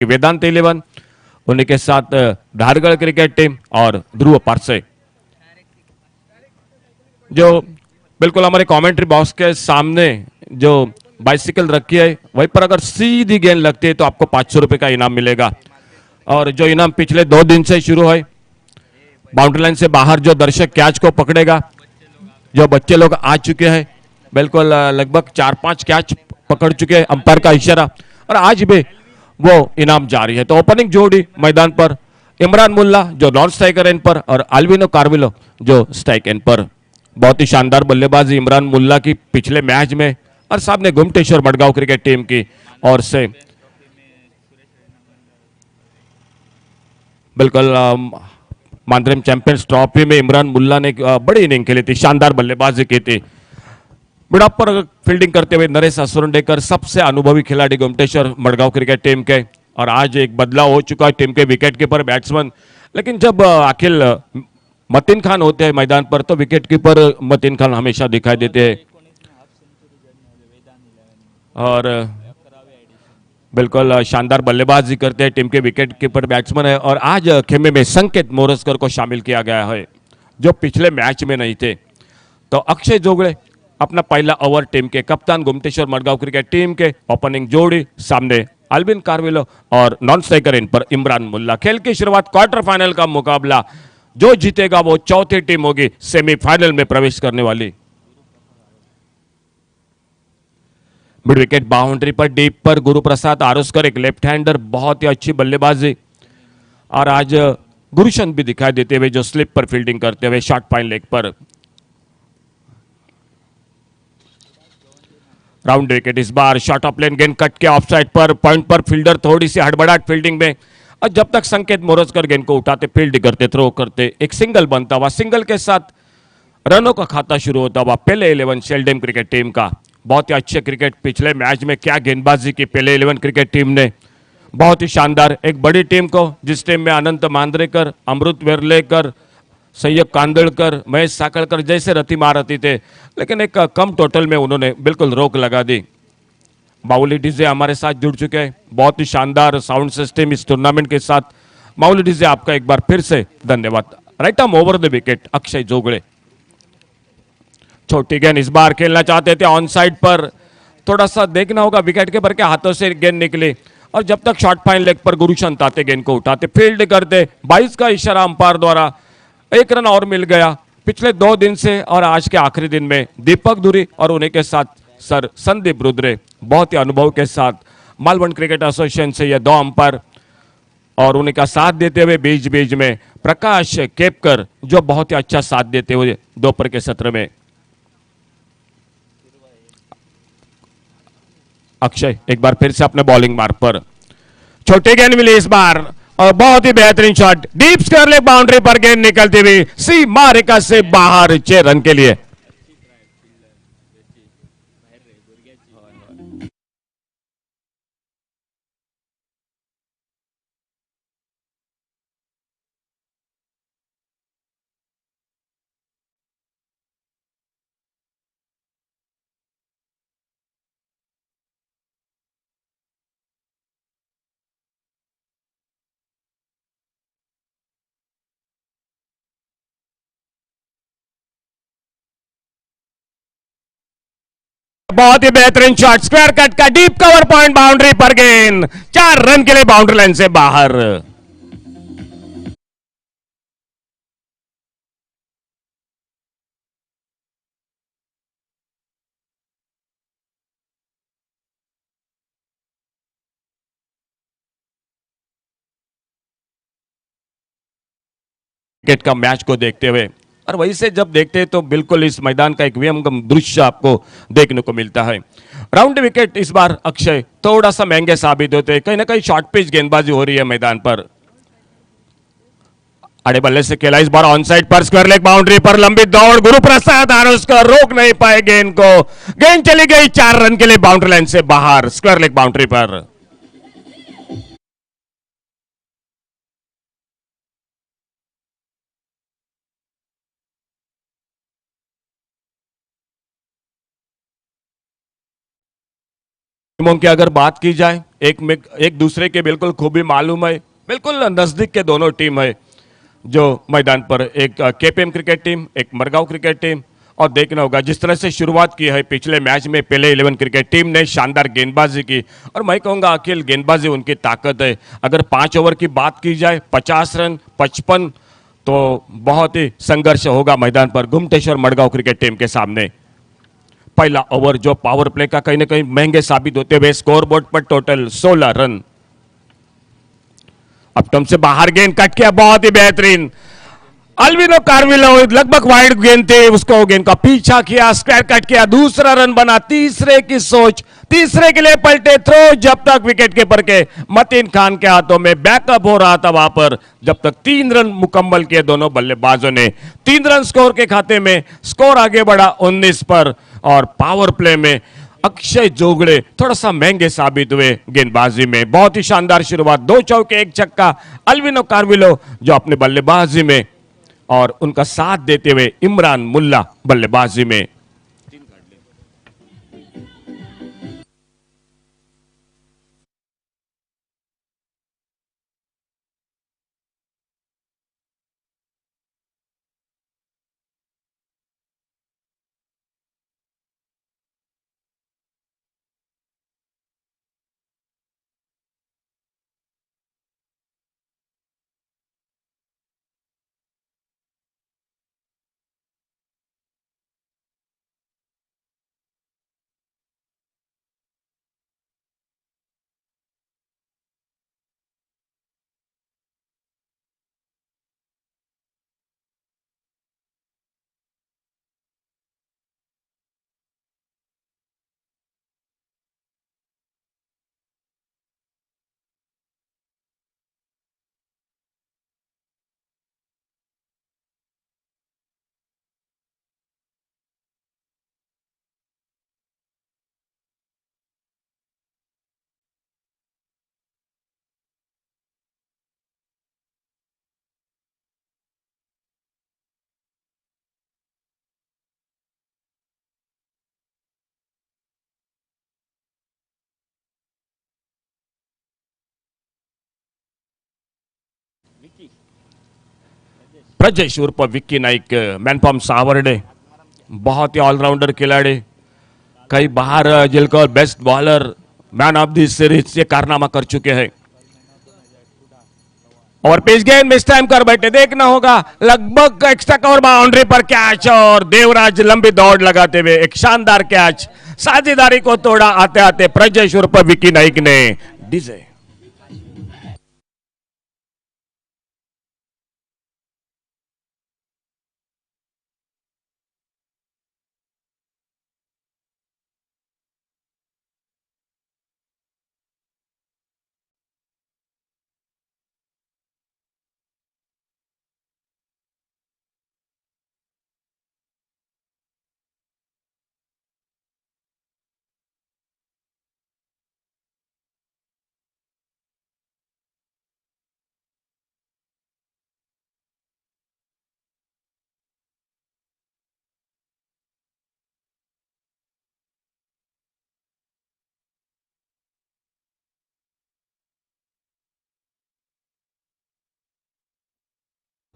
वेदांत 11, उन्हीं के साथ धारगढ़ cricket team और ध्रुव पारसे, जो बिल्कुल हमारे कमेंट्री बॉक्स के सामने जो बाइसिकल रखी है वहीं पर अगर सीधी गेंद लगती है तो आपको 500 रुपए का इनाम मिलेगा। और जो इनाम पिछले 2 दिन से शुरू है, बाउंड्री लाइन से बाहर जो दर्शक कैच को पकड़ेगा, जो बच्चे लोग आ चुके हैं, बिल्कुल लगभग 4-5 कैच पकड़ चुके हैं, अंपायर का इशारा, और आज भी वो इनाम जारी है। तो ओपनिंग जोड़ी मैदान पर इमरान मुल्ला जो नॉन स्ट्राइकर एंड पर और अल्विनो कार्विलो जो स्ट्राइक एंड पर। बहुत ही शानदार बल्लेबाजी इमरान मुल्ला की पिछले मैच में, और सामने गुमटेश्वर मडगांव क्रिकेट टीम की ओर से बिल्कुल मांद्रेम चैंपियंस ट्रॉफी में इमरान मुल्ला ने बड़ी इनिंग खेली थी, शानदार बल्लेबाजी की थी। मिड ऑफ पर फील्डिंग करते हुए नरेश असुरंडेकर सबसे अनुभवी खिलाड़ी गुमटेश्वर मडगांव क्रिकेट टीम के, और आज एक बदलाव हो चुका है टीम के विकेट कीपर बैट्समैन। लेकिन जब अखिल मतीन खान होते हैं मैदान पर तो विकेट कीपर मतीन खान हमेशा दिखाई देते हैं। और बिल्कुल शानदार बल्लेबाजी करते हैं टीम के विकेट कीपर बैट्समैन है। और आज खेमे में संकेत मोरस्कर को शामिल किया गया है जो पिछले मैच में नहीं थे। तो अक्षय जोगड़े अपना पहला ओवर टीम के कप्तान गुमटेश्वर मडगांव क्रिकेट टीम के। ओपनिंग जोड़ी सामने अल्विन कार्विलो और नॉन स्ट्राइकर इन पर इमरान मुल्ला। खेल की शुरुआत क्वार्टर फाइनल का मुकाबला, जो जीतेगा वो चौथी टीम होगी सेमीफाइनल में प्रवेश करने वाली। मिड विकेट बाउंड्री पर डीप पर गुरुप्रसाद आरोस्कर, एक लेफ्ट हैंडर, बहुत ही अच्छी बल्लेबाजी। और आज गुरुशन भी दिखाई देते हुए जो स्लिप पर फील्डिंग करते हुए शॉर्ट पाइन लेग पर। राउंड विकेट इस बार शॉर्ट ऑफ लेन गेंद कट के ऑफ साइड पर, पॉइंट पर फील्डर थोड़ी सी हड़बड़ाहट फील्डिंग में, और जब तक संकेत मोरस्कर गेंद को उठाते, फील्ड करते, थ्रो करते, एक सिंगल बनता हुआ, सिंगल के साथ रनों का खाता शुरू होता हुआ पहले 11 शेल्डेम क्रिकेट टीम का। बहुत ही अच्छे क्रिकेट पिछले मैच में क्या गेंदबाजी की पहले 11 क्रिकेट टीम ने, बहुत ही शानदार। एक बड़ी टीम को, जिस टीम में अनंत मांद्रेकर, अमृत वेरलेकर, सैयद कांदड़कर, महेश साकड़कर जैसे रति महारथी थे, लेकिन एक कम टोटल में उन्होंने बिल्कुल रोक लगा दी। माउली डीजे हमारे साथ जुड़ चुके हैं, बहुत ही शानदार साउंड सिस्टम इस टूर्नामेंट के साथ। माउली डीजे आपका एक बार फिर से धन्यवाद। Right arm over the wicket Akshay Jogade. छोटी गेंद इस बार खेलना चाहते थे ऑन साइड पर, थोड़ा सा देखना होगा विकेट कीपर के हाथों से गेंद निकली, और जब तक शॉर्ट फाइन लेग पर गुरुशंत आते गेंद को उठाते, फील्ड करते। 22 का इशारा अंपायर द्वारा, एक रन और मिल गया पिछले 2 दिन से। और आज के आखिरी दिन में दीपक धुरी और उन्हीं के साथ सर संदीप रुद्रे, बहुत ही अनुभव के साथ मालवण क्रिकेट एसोसिएशन से ये 2 अंपायर, और उन्हीं का साथ देते हुए बीच बीच में प्रकाश केपकर जो बहुत ही अच्छा साथ देते हुए दोपहर के सत्र में। अक्षय एक बार फिर से अपने बॉलिंग मार्क पर, छोटी गेंद मिली इस बार, और बहुत ही बेहतरीन shot, deep square leg boundary पर गेंद निकलती हुई सीमा रेखा से बाहर 6 रन के लिए। बहुत ही बेहतरीन शॉट, स्क्वायर कट का डीप कवर पॉइंट बाउंड्री पर गेंद, 4 रन के लिए बाउंड्री लाइन से बाहर। क्रिकेट का मैच को देखते हुए, और वहीं से जब देखते हैं तो बिल्कुल इस मैदान का एक विहंगम दृश्य आपको देखने को मिलता है। राउंड विकेट इस बार अक्षय थोड़ा सा महंगे साबित होते हैं, कहीं ना कहीं शॉर्ट पिच गेंदबाजी हो रही है मैदान पर। अड़े बल्ले से खेला इस बार ऑन साइड पर, स्क्वायर लेग बाउंड्री पर लंबी दौड़, गुरुप्रसाद आरोस्कर रोक नहीं पाए गेंद को, गेंद चली गई 4 रन के लिए बाउंड्री लाइन से बाहर, स्क्वायर लेग बाउंड्री पर। टीमों की अगर बात की जाए, एक दूसरे के बिल्कुल खूबी मालूम है, बिल्कुल नजदीक के दोनों टीम है जो मैदान पर, एक केपीएम क्रिकेट टीम, एक मरगांव क्रिकेट टीम। और देखना होगा जिस तरह से शुरुआत की है पिछले मैच में, पहले 11 क्रिकेट टीम ने शानदार गेंदबाजी की, और मैं कहूंगा अखिल गेंदबाजी उनकी ताकत है। अगर 5 ओवर की बात की जाए, 50 रन 55, तो बहुत ही संघर्ष होगा मैदान पर गुमटेश्वर मडगांव क्रिकेट टीम के सामने। पहला ओवर जो पावर प्ले का कहीं ना कहीं महंगे साबित होते हुए, स्कोर बोर्ड पर टोटल 16 रन। अब टम से बाहर गेंद कट किया, बहुत ही बेहतरीन अल्विनो कार्विलो, लगभग वाइड गेंद थे, उसको गेंद का पीछा किया, स्क्वायर कट किया, दूसरा रन बना। तीसरे की सोच, तीसरे के लिए पलटे थ्रो, जब तक विकेट कीपर के मतीन खान के हाथों में बैकअप हो रहा था वहां पर, जब तक 3 रन मुकम्मल किए दोनों बल्लेबाजों ने। 3 रन स्कोर के खाते में, स्कोर आगे बढ़ा 19 पर। और पावर प्ले में अक्षय जोगड़े थोड़ा सा महंगे साबित हुए गेंदबाजी में। बहुत ही शानदार शुरुआत, 2 चौके 1 छक्का अल्विनो कार्विलो जो अपने बल्लेबाजी में, और उनका साथ देते हुए इमरान मुल्ला बल्लेबाजी में। प्रजेश उर्फ विक्की नाइक, मैनपॉम सावर्डे, बहुत ही ऑलराउंडर खिलाड़ी, कई बार जिलकर best bowler, man of the series ये कारनामा कर चुके हैं। और पिच गेंद मिस टाइम कर बैठे, देखना होगा, लगभग एक्स्ट्रा कवर बाउंड्री पर कैच, और देवराज लंबी दौड़ लगाते हुए एक शानदार कैच, साझेदारी को तोड़ा आते आते प्रजेश उर्फ विक्की नाइक ने। डीजे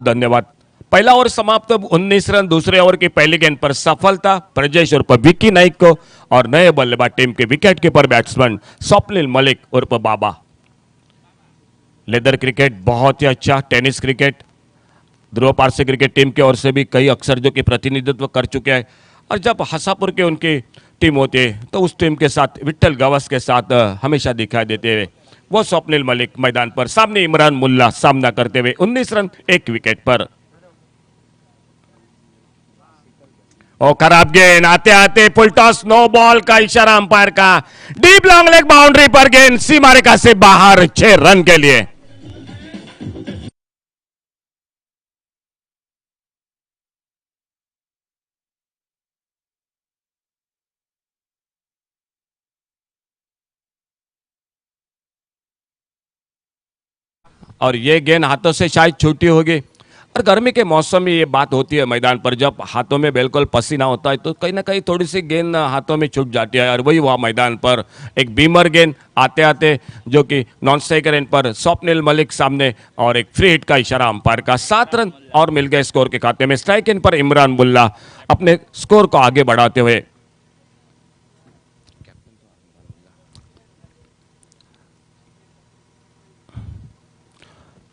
धन्यवाद। पहला ओवर समाप्त, 19 रन। दूसरे ओवर की पहली गेंद पर सफलता प्रजेश उर्फ विक्की नाइक को, और नए बल्लेबाज टीम के wicket keeper batsman Swapnil Malik उर्फ बाबा। लेदर क्रिकेट बहुत ही अच्छा, tennis cricket, Dhruv Parsi cricket team की ओर से भी कई अक्सर जो कि प्रतिनिधित्व कर चुके हैं। और जब हसापुर के उनकी टीम होती है तो उस टीम के साथ विट्ठल गवस के साथ हमेशा दिखाई देते हुए वो स्वप्निल मलिक मैदान पर, सामने इमरान मुल्ला सामना करते हुए 19 रन 1 विकेट पर। और खराब गेंद, आते आते फुल टॉस, नो बॉल का इशारा अंपायर का, डीप लॉन्ग लेग बाउंड्री पर गेंद सीमा रेखा से बाहर, 6 रन के लिए। और ये गेंद हाथों से शायद छूटी होगी, और गर्मी के मौसम में ये बात होती है मैदान पर, जब हाथों में बिल्कुल पसीना होता है तो कहीं ना कहीं थोड़ी सी गेंद हाथों में छूट जाती है, और वही हुआ मैदान पर। एक बीमर गेंद आते आते जो कि नॉन स्ट्राइकर एंड पर स्वप्निल मलिक सामने, और एक फ्री हिट का इशारा अंपायर का। 7 रन और मिल गए स्कोर के खाते में। स्ट्राइक इन पर इमरान मुल्ला अपने स्कोर को आगे बढ़ाते हुए।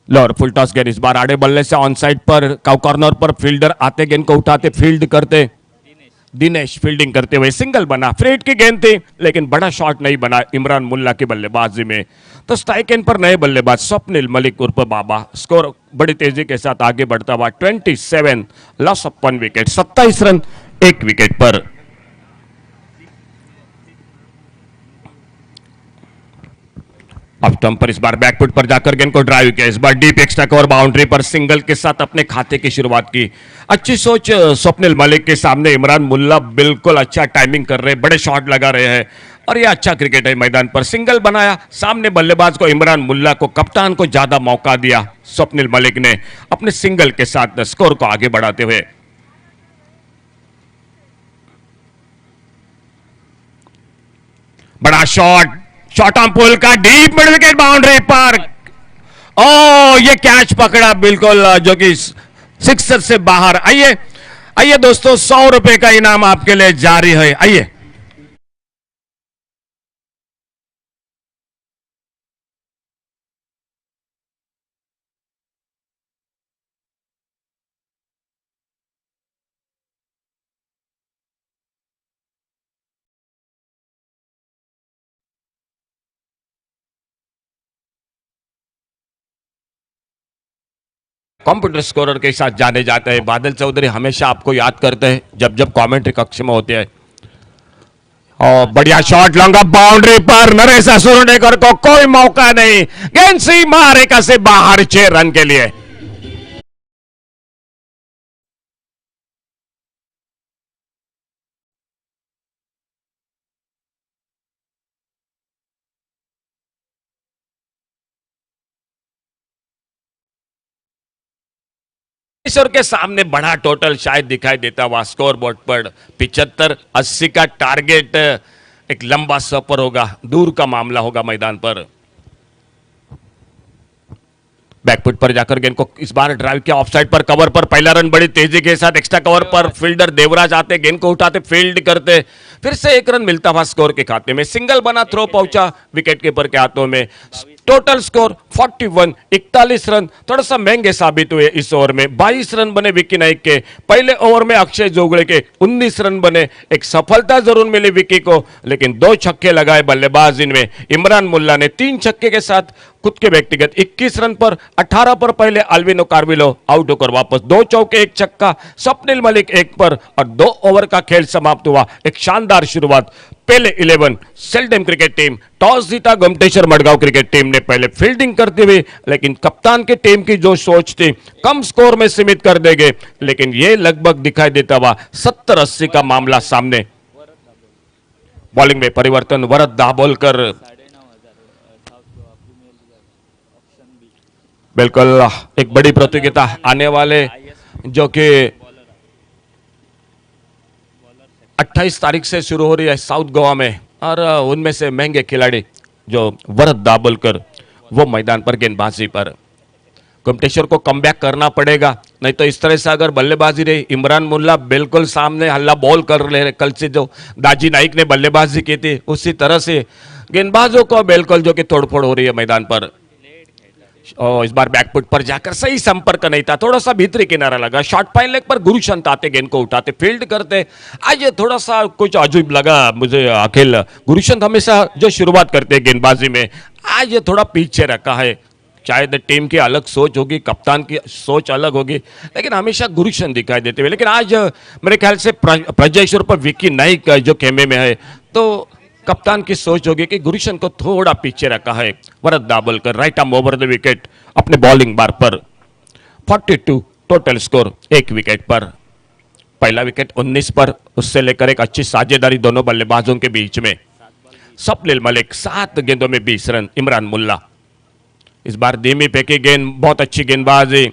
लॉर फुल टॉस गेंद इस बार आड़े बल्ले से ऑन साइड पर कॉर्नर पर फील्डर आते गेंद को उठाते फील्ड करते दिनेश फील्डिंग करते हुए सिंगल बना। फ्री हिट की गेंद थी लेकिन बड़ा शॉट नहीं बना इमरान मुल्ला की बल्लेबाजी में। तो स्ट्राइक एंड पर नए बल्लेबाज स्वप्निल मलिक उर्फ बाबा। स्कोर बड़ी तेजी के साथ आगे बढ़ता हुआ 27, loss of 1 wicket, 27 run 1 wicket पर। अब स्टंप पर इस बार बैकफुट पर जाकर गेंद को ड्राइव किया। इस बार डीप एक्स्ट्रा कवर बाउंड्री पर सिंगल के साथ अपने खाते की शुरुआत की। अच्छी सोच स्वप्निल मलिक के सामने। इमरान मुल्ला बिल्कुल अच्छा टाइमिंग कर रहे हैं, बड़े शॉट लगा रहे हैं, और यह अच्छा क्रिकेट है। मैदान पर सिंगल बनाया, सामने बल्लेबाज को इमरान मुल्ला को, कप्तान को ज्यादा मौका दिया स्वप्निल मलिक ने अपने सिंगल के साथ स्कोर को आगे बढ़ाते हुए। बड़ा शॉट, शॉट ऑन पुल का डीप मिड विकेट बाउंड्री पर। ओ ये कैच पकड़ा बिल्कुल, जो कि सिक्सर से बाहर। आइए आइए दोस्तों, 100 रुपए का इनाम आपके लिए जारी है। आइए कंप्यूटर स्कोरर के साथ जाने जाते हैं बादल चौधरी। हमेशा आपको याद करते हैं जब जब कमेंट्री कक्ष में होते हैं। और बढ़िया शॉट, लॉन्ग बाउंड्री पर नरेश असुरनेकर को कोई मौका नहीं, गेंद सीमा रेखा से बाहर 6 रन के लिए। ईश्वर के सामने बड़ा टोटल शायद दिखाई देता हुआ स्कोर बोर्ड पर 75-80 का टारगेट। एक लंबा सफर होगा, दूर का मामला होगा मैदान पर। बैकफुट पर जाकर गेंद को इस बार ड्राइव किया, ऑफसाइड पर कवर पर पहला रन बड़ी तेजी के साथ। एक्स्ट्रा कवर पर फील्डर देवराज आते, गेंद को उठाते, फील्ड करते, फिर से 1 रन मिलता हुआ स्कोर के खाते में। सिंगल बना, थ्रो पहुंचा विकेट कीपर के हाथों में। Total score 41, 41 run. थोड़ा सा महंगे साबित हुए इस ओवर में। 22 रन बने विक्की नाइक के। पहले ओवर में अक्षय जोगड़े के 19 रन बने। एक सफलता जरूर मिली विक्की को, लेकिन 2 छक्के लगाए बल्लेबाज इनमें। इमरान मुल्ला ने 3 छक्के के साथ खुद के व्यक्तिगत 21 रन पर 18 पर पहले अल्विनो कार्विलो आउट होकर वापस 2 चौके 1 छक्का। स्वप्निल मलिक 1 पर, और 2 ओवर का खेल समाप्त हुआ। एक शानदार शुरुआत। पहले 11 सेल्डम क्रिकेट टीम टॉस जीता। गोमटेश्वर मडगांव क्रिकेट टीम ने पहले फील्डिंग करते हुए, लेकिन कप्तान के टीम की जो सोच थी कम स्कोर में सीमित कर देंगे, लेकिन यह लगभग दिखाई देता हुआ 70-80 का मामला सामने। बॉलिंग में परिवर्तन, वरद दाभोलकर बिल्कुल एक बड़ी प्रतियोगिता आने वाले, जो कि 28 तारीख से शुरू हो रही है साउथ गोवा में, और उनमें से महंगे खिलाड़ी जो वरद दाभोलकर वो मैदान पर गेंदबाजी पर। गोमटेश्वर को कमबैक करना पड़ेगा, नहीं तो इस तरह से अगर बल्लेबाजी रही। इमरान मुल्ला बिल्कुल सामने हल्ला बॉल कर रहे हैं। कल से जो दाजी नाइक ने बल्लेबाजी की थी उसी तरह से गेंदबाजों को बिल्कुल जो कि तोड़फोड़ हो रही है मैदान पर। और इस बार बैकफुट पर जाकर सही संपर्क नहीं था, थोड़ा सा भीतरी किनारा लगा। शॉर्ट फाइन लेग पर गुरुशंत आते, गेंद को उठाते, फील्ड करते। आज ये थोड़ा सा कुछ अजीब लगा मुझे। अखिल गुरुशंत हमेशा जो शुरुआत करते हैं गेंदबाजी में, आज ये थोड़ा पीछे रखा है। शायद टीम की अलग सोच होगी, कप्तान की सोच अलग होगी, लेकिन हमेशा गुरुशंत दिखाई देते हुए। लेकिन आज मेरे ख्याल से प्रजेश्वर पर विक्की नाइक जो खेमे में है, तो कप्तान की सोच होगी कि गुरुशंत को थोड़ा पीछे रखा है। Varad Dabholkar right arm over the wicket अपने बॉलिंग बार पर। 42 टोटल स्कोर 1 विकेट पर। पहला विकेट 19 पर, उससे लेकर एक अच्छी साझेदारी दोनों बल्लेबाजों के बीच में। स्वप्निल मलिक 7 गेंदों में 20 रन। इमरान मुल्ला इस बार धीमी फेंकी गेंद, बहुत अच्छी गेंदबाजी।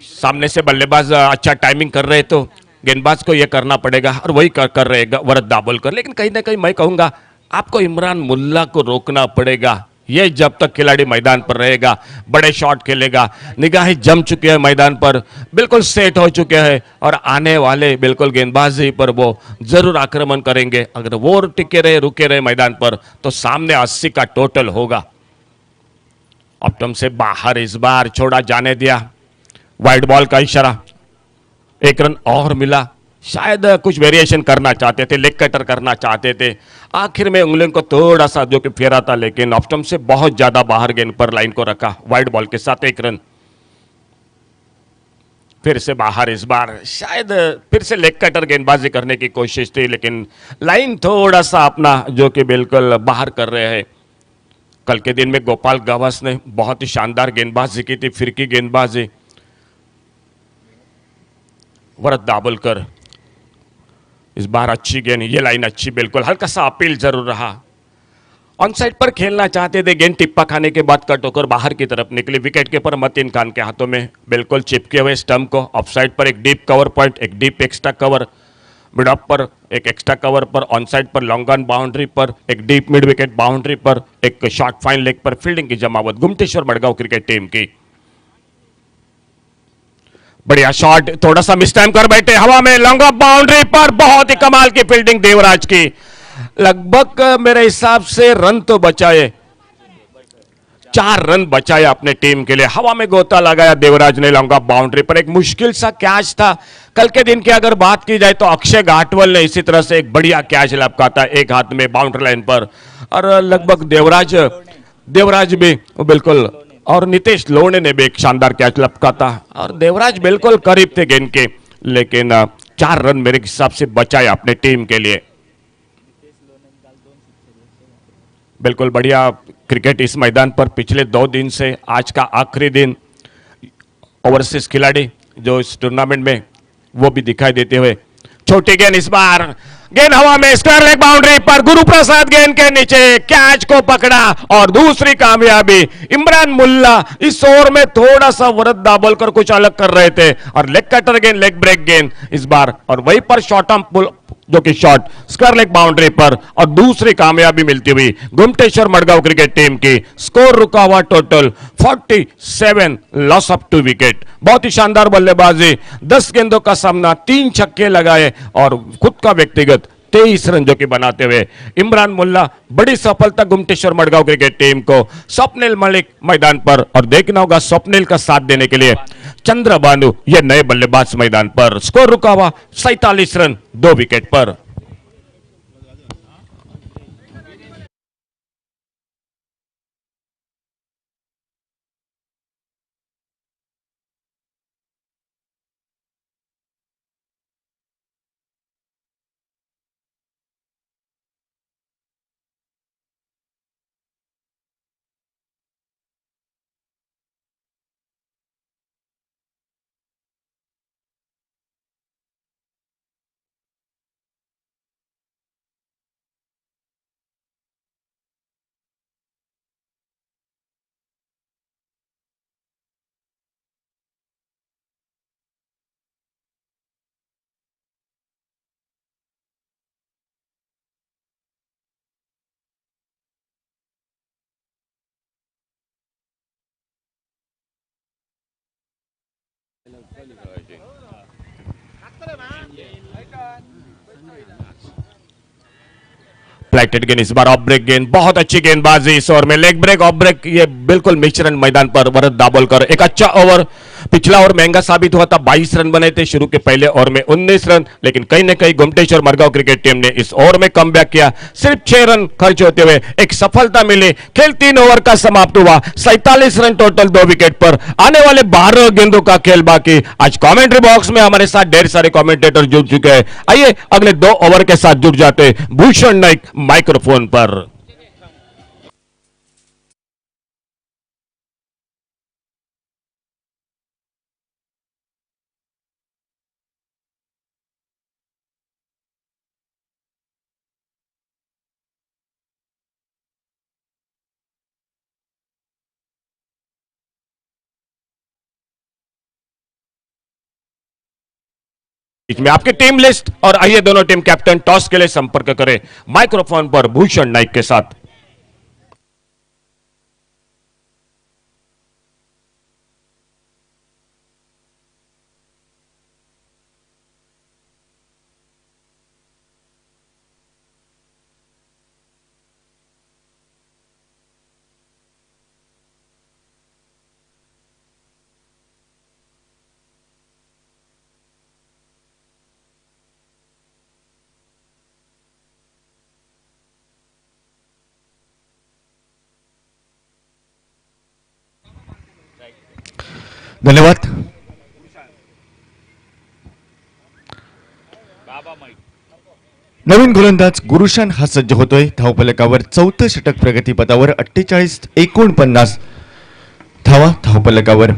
सामने से बल्लेबाज अच्छा टाइमिंग कर रहे तो गेंदबाज को यह करना पड़ेगा और वही कर रहे वरद दाभोलकर। लेकिन कहीं ना कहीं मैं कहूंगा आपको इमरान मुल्ला को रोकना पड़ेगा। ये जब तक खिलाड़ी मैदान पर रहेगा बड़े शॉट खेलेगा, निगाहें जम चुके हैं मैदान पर, बिल्कुल सेट हो चुके हैं और आने वाले बिल्कुल गेंदबाजी पर वो जरूर आक्रमण करेंगे। अगर वो टिके रहे रुके रहे मैदान पर तो सामने 80 का टोटल होगा। ऑप्टम से बाहर इस बार छोड़ा जाने दिया, वाइड बॉल का इशारा, एक रन और मिला। शायद कुछ वेरिएशन करना चाहते थे, लेग कटर करना चाहते थे, आखिर में उंगलियों को थोड़ा सा जो कि फेरा था, लेकिन ऑप्टम से बहुत ज्यादा बाहर गेंद पर लाइन को रखा, वाइड बॉल के साथ एक रन। फिर से बाहर इस बार, शायद फिर से लेग कटर गेंदबाजी करने की कोशिश थी, लेकिन लाइन थोड़ा सा अपना जो कि बिल्कुल बाहर कर रहे हैं। कल के दिन में गोपाल गावस ने बहुत ही शानदार गेंदबाजी की थी, फिरकी गेंदबाजी। वरद दाभोलकर इस बार अच्छी गेंद, ये लाइन अच्छी, बिल्कुल हल्का सा अपील जरूर रहा। ऑन साइड पर खेलना चाहते थे, गेंद टिप्पा खाने के बाद कट होकर बाहर की तरफ निकली। विकेट कीपर मतीन खान के हाथों में बिल्कुल चिपके हुए स्टंप को। ऑफ साइड पर एक डीप कवर पॉइंट, एक deep extra cover, mid off पर एक एक्स्ट्रा कवर पर, ऑन साइड पर लॉन्ग ऑन बाउंड्री पर, एक डीप मिड विकेट बाउंड्री पर, एक शॉर्ट फाइन लेग पर फील्डिंग की जमावट गुमटेश्वर मडगांव क्रिकेट टीम की। बढ़िया शॉट, थोड़ा सा मिस टाइम कर बैठे हवा में, लॉन्ग ऑफ बाउंड्री पर, बहुत ही कमाल की फील्डिंग देवराज की। लगभग मेरे हिसाब से रन तो बचाए, 4 रन बचाए अपने टीम के लिए। हवा में गोता लगाया देवराज ने लॉन्ग ऑफ बाउंड्री पर, एक मुश्किल सा कैच था। कल के दिन की अगर बात की जाए तो अक्षय घाटवल ने इसी तरह से एक बढ़िया कैच लपका था एक हाथ में बाउंड्री लाइन पर, और लगभग देवराज भी बिल्कुल, और नितेश लोणे ने भी एक शानदार कैच लपका था, और देवराज बिल्कुल करीब थे गेंद के, लेकिन 4 रन मेरे हिसाब से बचाए अपने टीम के लिए। बिल्कुल बढ़िया क्रिकेट इस मैदान पर पिछले 2 दिन से, आज का आखिरी दिन। ओवरसीज खिलाड़ी जो इस टूर्नामेंट में वो भी दिखाई देते हुए। छोटी गेंद इस बार, गेंद हवा में, स्क्वायर लेग बाउंड्री पर, गुरु प्रसाद गेंद के नीचे कैच को पकड़ा और दूसरी कामयाबी। इमरान मुल्ला इस ओवर में थोड़ा सा वरद दाभोलकर कुछ अलग कर रहे थे, और लेग कटर गेंद, लेग ब्रेक गेंद इस बार, और वहीं पर शॉर्ट आर्म पुल जो कि शॉट स्क्वायर लेग बाउंड्री पर, और दूसरी कामयाबी मिलती हुई गुमटेश्वर मडगांव क्रिकेट टीम की। स्कोर रुका हुआ टोटल 47, लॉस ऑफ 2 विकेट। बहुत ही शानदार बल्लेबाजी, 10 गेंदों का सामना, 3 छक्के लगाए और खुद का व्यक्तिगत 23 रन जो कि बनाते हुए इमरान मुल्ला, बड़ी सफलता गुमटेश्वर मडगांव क्रिकेट टीम को। स्वप्निल मलिक मैदान पर, और देखना होगा स्वप्निल का साथ देने के लिए चंद्रबानु ये नए बल्लेबाज मैदान पर। स्कोर रुका हुआ 47 रन 2 विकेट पर। फ्लाइटेड गेंद इस बार, ऑफ ब्रेक गेंद, बहुत अच्छी गेंदबाजी इस ओवर में, लेग ब्रेक ऑफ ब्रेक, ये बिल्कुल मिश्रण मैदान पर। वरद दाभोलकर एक अच्छा ओवर, पिछला ओवर महंगा साबित हुआ था, 22 रन बने थे शुरू के पहले ओवर में, 19 रन, लेकिन कहीं ना कहीं गुमटेश्वर मडगांव क्रिकेट टीम ने इस ओवर में कम किया। सिर्फ 6 रन खर्च होते हुए एक सफलता मिली। खेल 3 ओवर का समाप्त हुआ, 47 रन टोटल 2 विकेट पर। आने वाले 12 गेंदों का खेल बाकी। आज कमेंट्री बॉक्स में हमारे साथ ढेर सारे कमेंटेटर जुड़ चुके हैं। आइए अगले 2 ओवर के साथ जुड़ जाते भूषण नाइक माइक्रोफोन पर। बीच में आपकी टीम लिस्ट और आइए दोनों टीम कैप्टन टॉस के लिए संपर्क करें माइक्रोफोन पर भूषण नाइक के साथ। धन्यवाद। नवीन गोलंदाज गुरुशन हा सज्ज होतोय। धावफलकावर चौथं षटक प्रगतीपथावर 48-49 धावा धावफलकावर।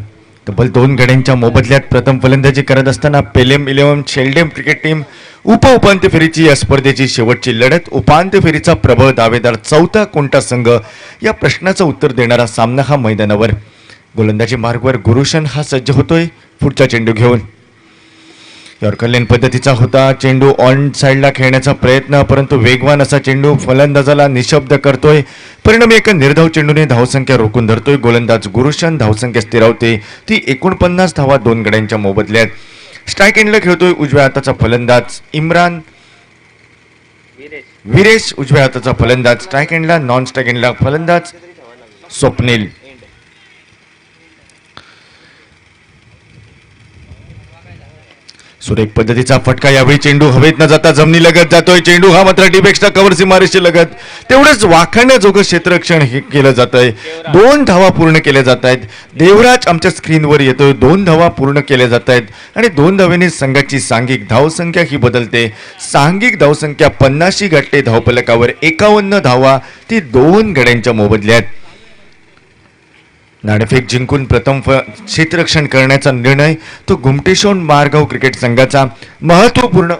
तब्बल 2 गड्यांच्या मोबदल्यात प्रथम फलंदाजी करत असताना पेलेम 11 शेल्डेम क्रिकेट टीम उपांत्य फेरीची या स्पर्धेची शेवटची लढत। उपांत्य फेरीचा प्रबळ दावेदार चौथा कोणता संघ या प्रश्नाचं उत्तर देणारा सामना हा मैदानावर। गोलंदाजी मार्गवर गुरुशन हा सज्ज होतोय पुढचा चेंडू घेऊन। यॉर्कर लेन पद्धतीचा होता चेंडू ऑन साइडला खेळण्याचा प्रयत्न, परंतु वेगवान असा चेंडू फलंदाजाला निशब्द करतोय। परिणामी एका निर्धाव चेंडूने धावसंख्या रोखून धरतोय गोलंदाज गुरुशन। धावसंख्या स्थिरावते ती 49 धावा 2 गड्यांच्या मोबदल्यात। स्ट्राईक एंडला खेळतोय उजव्या हाताचा फलंदाज इम्रान विरेश उजव्या हाताचा फलंदाज स्ट्राईक एंडला। नॉन स्ट्राईक एंडला फलंदाज स्वप्नील। सुरेख पद्धतीचा फटका, यावेळी चेंडू हवेत न जाता जमिनी लगत जातोय। चेंडू हा मात्र डीपेक्षा कव्हर सीमारेषे लगत तेवढंच वाखाणण्याजोगं क्षेत्ररक्षण हे केलं जात आहे। 2 धावा पूर्ण केल्या जात आहेत। देवराज आमच्या स्क्रीनवर येतोय। 2 धावा पूर्ण केल्या जात आहेत आणि 2 धावेने संघाची सांघिक धावसंख्या ही बदलते। सांघिक धावसंख्या 50 गाठते धावफलकावर। 51 धावा ती 2 गड्यांच्या मोबदल्यात। नाणेफेक जिंकून प्रथम क्षेत्ररक्षण करण्याचा निर्णय तो घुमटेश्वर मारगाव क्रिकेट संघाचा। महत्वपूर्ण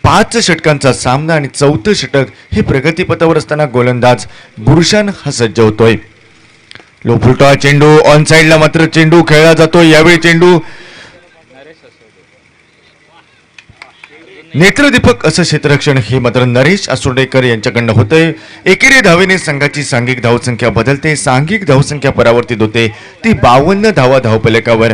5 षटकांचा सामना आणि चौथं षटक हे प्रगतीपथावर असताना गोलंदाज गुरुशन हा सज्ज होतोय। लो फुलटॉ चेंडू ऑन साइडला मात्र चेंडू खेळला जातोय। यावेळी चेंडू नेत्रदीपक असं क्षेत्ररक्षण हे मात्र नरेश असोडेकर यांच्याकडनं होतंय। एकेरी धावेने संघाची सांघिक धावसंख्या बदलते। सांघिक धावसंख्या परावर्तित होते ती 52 धावा धावफलकावर।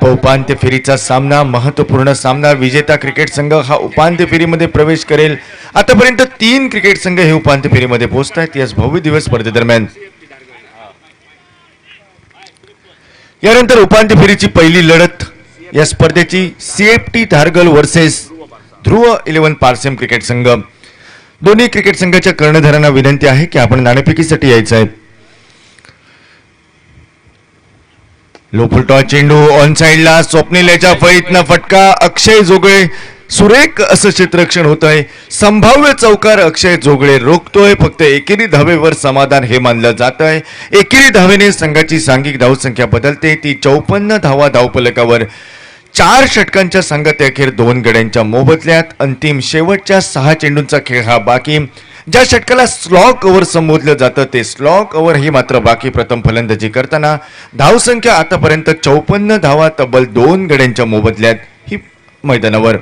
उपांत्य फेरीचा सामना महत्वपूर्ण सामना। विजेता क्रिकेट संघ हा उपांत्य फेरीमध्ये प्रवेश करेल। आतापर्यंत 3 क्रिकेट संघ हे उपांत्य फेरीमध्ये पोहोचत आहेत याच भव्य दिवस स्पर्धेदरम्यान। यानंतर उपांत्य फेरीची पहिली लढत या स्पर्धेची सीएफटी धारगल वर्सेस ध्रुव 11 पारसेम क्रिकेट संघ। दोन्ही क्रिकेट संघाच्या कर्णधारांना विनंती आहे की आपण नाणेफेकीसाठी यायचं आहे। लो फुलटॉ चेंडू ऑन साइडला स्वप्नील याच्या फळीतनं फटका। अक्षय जोगळे सुरेख असं क्षेत्ररक्षण होत आहे। संभाव्य चौकार अक्षय जोगळे रोखतोय। फक्त एकेरी धावेवर समाधान हे मानलं जात आहे। एकेरी धावेने संघाची सांघिक धावसंख्या बदलते ती 54 धावा धावफलकावर। 4 षटकांच्या संघात अखेर 2 गड्यांच्या मोबदल्यात। अंतिम शेवटच्या 6 चेंडूंचा खेळ हा बाकी। ज्या षटकाला स्लॉग ओव्हर संबोधलं जातं ते स्लॉग ओव्हर ही मात्र बाकी। प्रथम फलंदाजी करताना धावसंख्या आतापर्यंत 54 धावा तब्बल 2 गड्यांच्या मोबदल्यात ही मैदानावर।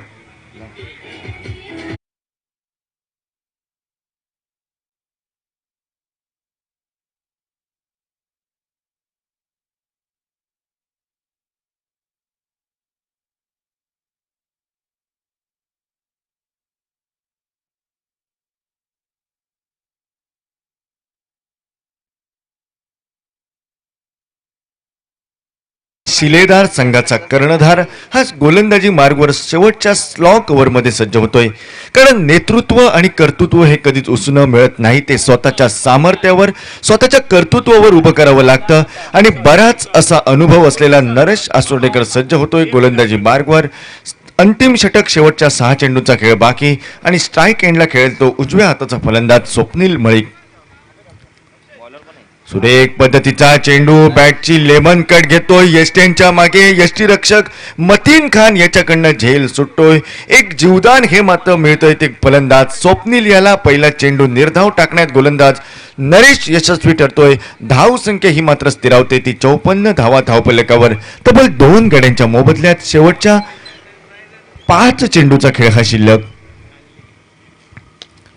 शिलेदार संघाचा कर्णधार हा गोलंदाजी मार्गवर शेवटच्या स्लॉग ओव्हरमध्ये सज्ज होतोय। कारण नेतृत्व आणि कर्तृत्व हे कधीच उसणं मिळत नाही। ते स्वतःच्या सामर्थ्यावर स्वतःच्या कर्तृत्वावर उभं करावं लागतं आणि बराच असा अनुभव असलेला नरेश असोडेकर सज्ज होतोय गोलंदाजी मार्गवर। अंतिम षटक शेवटच्या 6 चेंडूंचा खेळ बाकी आणि स्ट्राईक एंडला खेळेल तो उजव्या हाताचा फलंदाज स्वप्नील मळिक। सुरेख पद्धतीचा चेंडू बॅटची लेमन कट घेतोय यष्टींच्या मागे यष्टी रक्षक मतीन खान याच्याकडनं झेल सुटतोय. एक जीवदान हे मात्र मिळतोय ते फलंदाज स्वप्नील याला. पहिला चेंडू निर्धाव टाकण्यात गोलंदाज नरेश यशस्वी ठरतोय. धाव संख्या ही मात्र स्थिरावते ती 54 धावा धावफलकावर. तब्बल 2 गड्यांच्या मोबदल्यात शेवटच्या 5 चेंडूचा खेळ हा शिल्लक.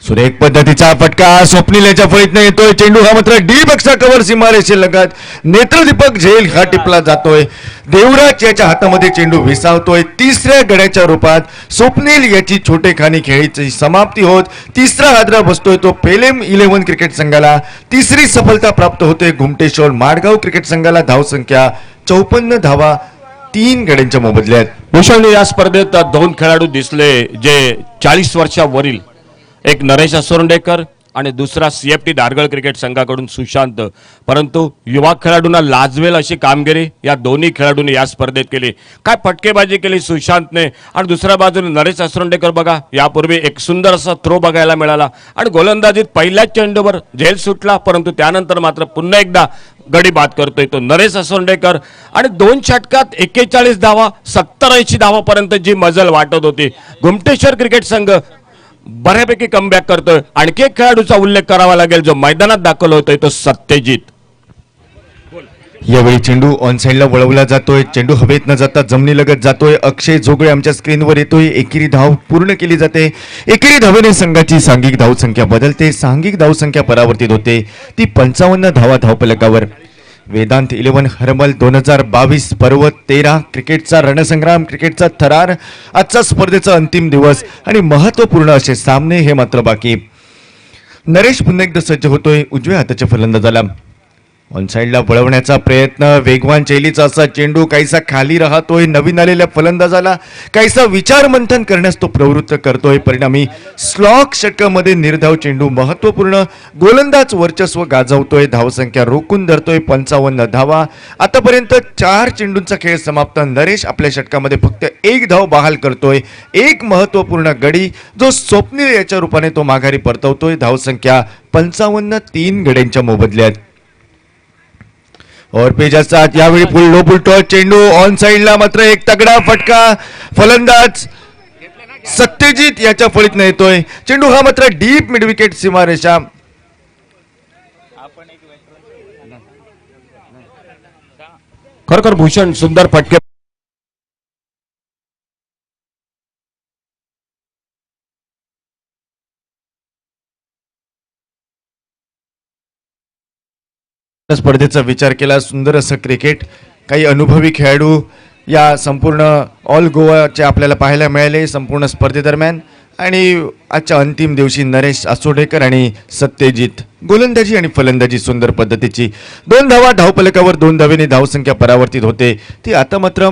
सुरेख पद्धतीचा फटका स्वप्नील याच्या फळीतनं येतोय. चेंडू हा मात्र डीप अक्षा कव्हर सीमारेषे लगत नेत्रदीपक झेल हा टिपला जातोय. देवराज याच्या हातामध्ये चेंडू विसावतोय. तिसऱ्या गड्याच्या रूपात स्वप्नील याची छोटेखानी खेळीची समाप्ती होत तिसरा हादरा बसतोय तो पेलेम 11 क्रिकेट संघाला. तिसरी सफलता प्राप्त होते घुमटेश्वर माडगाव क्रिकेट संघाला. धावसंख्या 54 धावा 3 गड्यांच्या मोबदल्यात. भूषण, या स्पर्धेत 2 खेळाडू दिसले जे 40 वर्षावरील, एक नरेश असोर्डेकर आणि दुसरा CFT दारगळ क्रिकेट संघाकडून सुशांत. परंतु युवा खेळाडूंना लाजवेल अशी कामगिरी या दोन्ही खेळाडूंनी या स्पर्धेत केली. काय फटकेबाजी केली सुशांतने आणि दुसऱ्या बाजूने नरेश असोर्डेकर. बघा, यापूर्वी एक सुंदर असा थ्रो बघायला मिळाला आणि गोलंदाजीत पहिल्याच चेंडूवर झेल सुटला, परंतु त्यानंतर मात्र पुन्हा एकदा गडी बाद करतोय तो नरेश असोर्डेकर. आणि 2 षटकात 41 धावा 70-80 धावापर्यंत जी मजल वाटत होती, घुमटेश्वर क्रिकेट संघ बऱ्यापैकी कमबॅक करतोय. आणखी एक खेळाडूचा उल्लेख करावा लागेल जो मैदानात दाखल होतोय तो सत्यजित. यावेळी चेंडू ऑन साइडला वळवला जातोय. चेंडू हवेत न जाता जमिनीलगत जातोय. अक्षय जोगळे आमच्या स्क्रीनवर येतोय. एकेरी धाव पूर्ण केली जाते. एकेरी धावेने संघाची सांघिक धावसंख्या बदलते. सांघिक धावसंख्या परावर्तित होते ती 55 धावा धावफलकावर. वेदांत 11 हरमल 2022 पर्वत 13 क्रिकेटचा रणसंग्राम क्रिकेटचा थरार. आजचा स्पर्धेचा अंतिम दिवस आणि महत्वपूर्ण असे सामने हे मात्र बाकी. नरेश पुन्हा एकदा सज्ज होतोय उजव्या हाताच्या फलंदाजाला. ऑन साइडला वळवण्याचा प्रयत्न, वेगवान शैलीचा असा चेंडू काहीसा खाली राहतोय. नवीन आलेल्या फलंदाजाला काहीसा विचार मंथन करण्यास तो प्रवृत्त करतोय. परिणामी स्लॉक षटकामध्ये निर्धाव चेंडू महत्वपूर्ण. गोलंदाज वर्चस्व गाजवतोय. धावसंख्या रोखून धरतोय 55 धावा. आतापर्यंत 4 चेंडूंचा खेळ समाप्त. नरेश आपल्या षटकामध्ये फक्त 1 धाव बहाल करतोय. एक महत्वपूर्ण गडी जो स्वप्नील याच्या रूपाने तो माघारी परतवतोय. धावसंख्या 55 3 गड्यांच्या मोबदल्यात. और पेज असतात यावेळी लो फुल टॉस चेंडू ऑन साइडला मात्र एक तगडा फटका. फलंदाज सत्यजित याच्या फळीतनं येतोय. चेंडू हा मात्र डीप मिड विकेट सीमारेषा. खरोखर भूषण सुंदर फटके. स्पर्धेचा विचार केला सुंदर असं क्रिकेट. काही अनुभवी खेळाडू या संपूर्ण ऑल गोवाचे आपल्याला पाहायला मिळाले संपूर्ण स्पर्धेदरम्यान. आणि आजच्या अंतिम दिवशी नरेश असोडेकर आणि सत्यजित. गोलंदाजी आणि फलंदाजी सुंदर पद्धतीची. 2 धावा धावफलकावर 2 धावेने धावसंख्या परावर्तित होते ती आता मात्र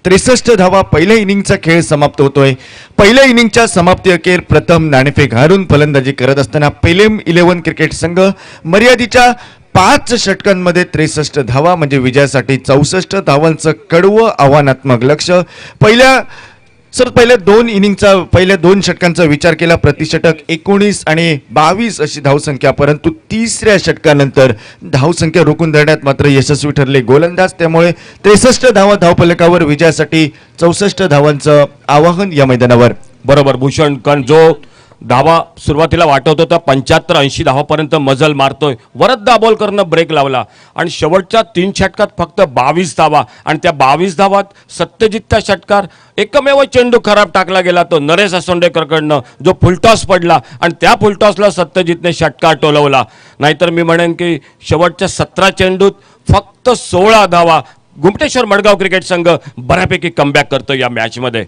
63 धावा. पहिल्या इनिंगचा खेळ समाप्त होतोय. पहिल्या इनिंगच्या समाप्ती अखेर प्रथम नाणेफेक हारून फलंदाजी करत असताना पेलेम 11 क्रिकेट संघ मर्यादेच्या 5 षटकांमध्ये 63 धावा म्हणजे विजयासाठी 64 धावांचं कडवं आव्हानात्मक लक्ष. पहिल्या 2 इनिंगचा पहिल्या 2 षटकांचा विचार केला प्रतिषटक 19 आणि 22 अशी धावसंख्या. परंतु तिसऱ्या षटकानंतर धावसंख्या रोखून धरण्यात मात्र यशस्वी ठरले गोलंदाज. त्यामुळे 63 धावा धावफलकावर विजयासाठी 64 धावांचं आवाहन या मैदानावर. बरोबर भूषण, कारण जो धावा सुरुवातीला वाटत होता 75-80 धावापर्यंत मजल मारतोय. वरद दाभोलकरनं ब्रेक लावला आणि शेवटच्या 3 षटकात फक्त 22 धावा. आणि त्या 22 धावात सत्यजितच्या षटकार एकमेव चेंडू खराब टाकला गेला तो नरेश असोंडेकरकडनं जो फुलटॉस पडला आणि त्या फुलटॉसला सत्यजितने षटकार टोलवला. नाहीतर मी म्हणेन की शेवटच्या 17 चेंडूत फक्त 16 धावा. घुमटेश्वर मडगाव क्रिकेट संघ बऱ्यापैकी कमबॅक करतो या मॅचमध्ये.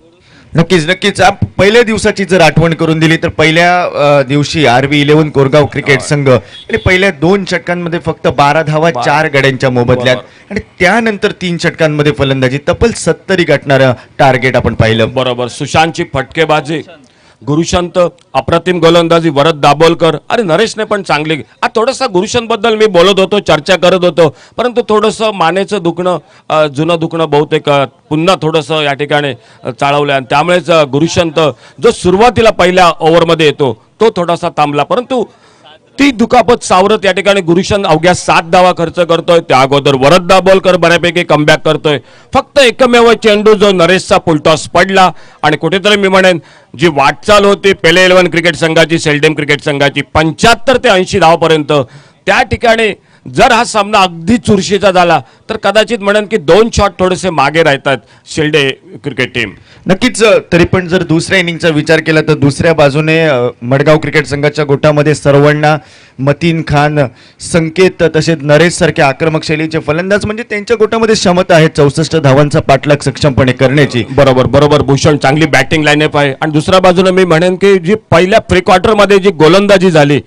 नक्कीच पहिल्या दिवसाची जर आठवण करून दिली तर पहिल्या दिवशी RV 11 कोरगाव क्रिकेट संघ आणि पहिल्या 2 षटकांमध्ये फक्त 12 धावा 4 गड्यांच्या मोबदल्यात. आणि त्यानंतर 3 षटकांमध्ये फलंदाजी तब्बल 70 गाठणारं टार्गेट आपण पाहिलं. बरोबर, सुशांतची फटकेबाजी, गुरुशंत अप्रतिम गोलंदाजी, वरद दाभोलकर आणि नरेशने पण चांगली. आज थोडंसं गुरुशंतबद्दल मी बोलत होतो, चर्चा करत होतो, परंतु थोडंसं मानेचं दुखणं, जुनं दुखणं बहुतेक पुन्हा थोडंसं या ठिकाणी चाळवलं आणि त्यामुळेच गुरुशंत जो सुरुवातीला पहिल्या ओव्हरमध्ये येतो तो थोडासा थांबला. परंतु ती दुखापत सावरत या ठिकाणी गुरुशन अवघ्या 7 धावा खर्च करतोय. त्या अगोदर वरद दाभोलकर बऱ्यापैकी कमबॅक करतोय. फक्त एकमेव चेंडू जो नरेशचा फुलटॉस पडला आणि कुठेतरी मी म्हणेन जी वाटचाल होती पेले 11 क्रिकेट संघाची, सेल्डम क्रिकेट संघाची 75 ते 80 धावापर्यंत, त्या ठिकाणी जर हा सामना अगदी चुरशीचा झाला तर कदाचित म्हणेन की 2 शॉट थोडेसे मागे राहतात शेल्डे क्रिकेट टीम. नक्कीच तरी पण जर दुसऱ्या इनिंगचा विचार केला तर दुसऱ्या बाजूने मडगाव क्रिकेट संघाच्या गोटामध्ये सर्वांना मतीन खान, संकेत तसेच नरेश सारख्या आक्रमक शैलीचे फलंदाज म्हणजे त्यांच्या गोटामध्ये क्षमता आहे 64 धावांचा पाठलाग सक्षमपणे करण्याची. बरोबर बरोबर भूषण, चांगली बॅटिंग लाईनअप आहे. आणि दुसऱ्या बाजूने मी म्हणेन की जी पहिल्या प्री क्वार्टर मध्ये जी गोलंदाजी झाली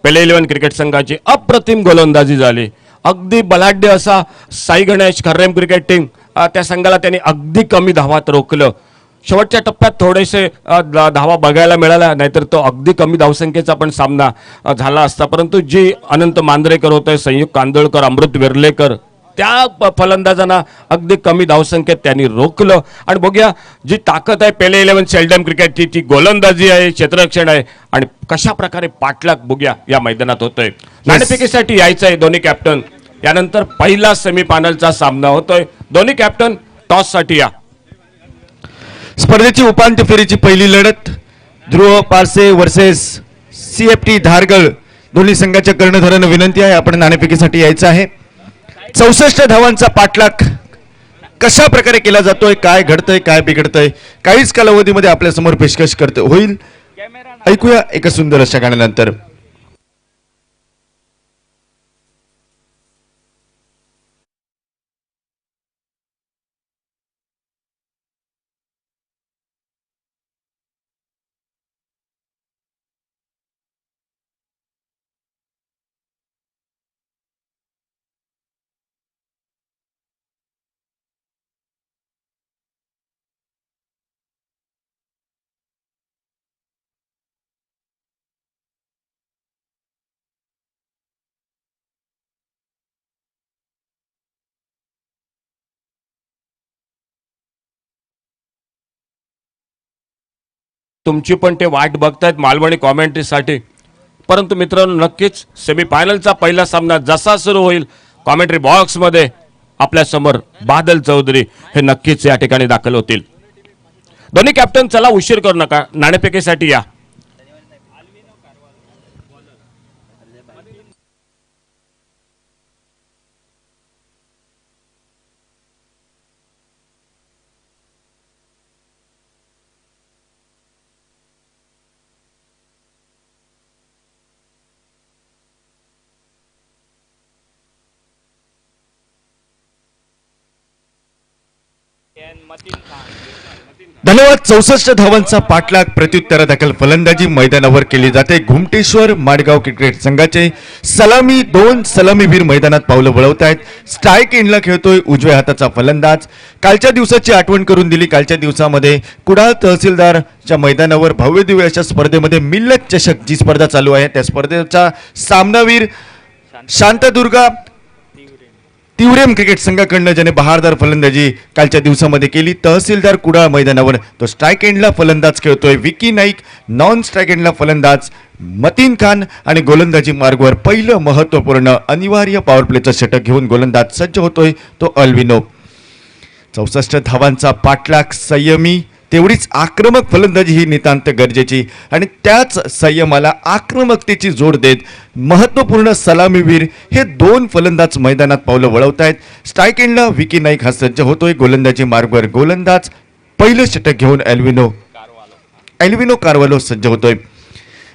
पेले 11 क्रिकेट संघाची, अप्रतिम गोलंदाजी झाली. अगदी बलाढ्य असा साई गणेश खर्रेम क्रिकेट टीम त्या संघाला त्यांनी अगदी कमी धावात रोखलं. शेवटच्या टप्प्यात थोडेसे धावा बघायला मिळाल्या, नाहीतर तो अगदी कमी धावसंख्येचा पण सामना झाला असता. परंतु जी अनंत मांजरेकर होते, संयुक्त कांदोळकर, अमृत वेर्लेकर, त्या फलंदाजांना अगदी कमी धावसंख्येत त्यांनी रोखलं. आणि बघूया जी ताकद आहे पेले 11 सेल्डम क्रिकेटची, ती गोलंदाजी आहे, क्षेत्ररक्षण आहे आणि कशा प्रकारे पाठलाग बघूया या मैदानात होतोय. नाणेफेकीसाठी यायचं आहे दोन्ही कॅप्टन. यानंतर पहिला सेमीफायनलचा सामना होतोय. दोन्ही कॅप्टन टॉस साठी या. स्पर्धेची उपांत्य फेरीची पहिली लढत ध्रुव पारसे वर्सेस CFT धारगळ. दोन्ही संघाच्या कर्णधारांना विनंती आहे आपण नाणेफेकीसाठी यायचं आहे. 64 धावांचा पाठलाग कशा प्रकारे केला जातोय, काय घडतंय, काय बिघडतंय, काहीच कालावधीमध्ये आपल्या समोर पेशकश करते होईल. ऐकूया एका सुंदर अशा गाण्यानंतर. तुमची पण ते वाट बघतायत मालवणी कॉमेंट्रीसाठी. परंतु मित्रांनो, नक्कीच सेमीफायनलचा पहिला सामना जसा सुरू होईल कॉमेंट्री बॉक्समध्ये आपल्या समोर बादल चौधरी हे नक्कीच या ठिकाणी दाखल होतील. दोन्ही कॅप्टन चला, उशीर करू नका, नाणेफेकीसाठी या. धन्यवाद. 64 धावांचा पाठलाग प्रत्युत्तरादाखल फलंदाजी मैदानावर केली जाते. घुमटेश्वर माडगाव क्रिकेट संघाचे सलामी 2 सलामीवीर मैदानात पावलं वळवतायत. स्ट्राईक एंडला खेळतोय उजव्या हाताचा फलंदाज. कालच्या दिवसाची आठवण करून दिली. कालच्या दिवसामध्ये कुडाळ तहसीलदारच्या मैदानावर भव्य दिव्य अशा स्पर्धेमध्ये मिल्लत चषक जी स्पर्धा चालू आहे त्या स्पर्धेचा सामनावीर शांतदुर्गा तिवरेम क्रिकेट संघाकडनं ज्याने बहारदार फलंदाजी कालच्या दिवसामध्ये केली. तहसीलदार कुडाळ मैदानावर तो स्ट्राईक एंडला फलंदाज खेळतोय विकी नाईक, नॉन स्ट्राईक एंडला फलंदाज मतीन खान आणि गोलंदाजी मार्गवर पहिलं महत्त्वपूर्ण अनिवार्य पॉवर प्लेचं षटक घेऊन गोलंदाज सज्ज होतोय तो अल्विनो. 64 धावांचा पाठलाग, संयमी तेवढीच आक्रमक फलंदाजी ही नितांत गरजेची आणि त्याच संयमाला आक्रमकतेची जोड देत महत्त्वपूर्ण सलामीवीर हे 2 फलंदाज मैदानात पावलं वळवतायत. स्ट्राईक एंडला विकी नाईक हा सज्ज होतोय. गोलंदाजी मार्गवर गोलंदाज पहिलं षटक घेऊन एल्विनो कार्वालो सज्ज होतोय.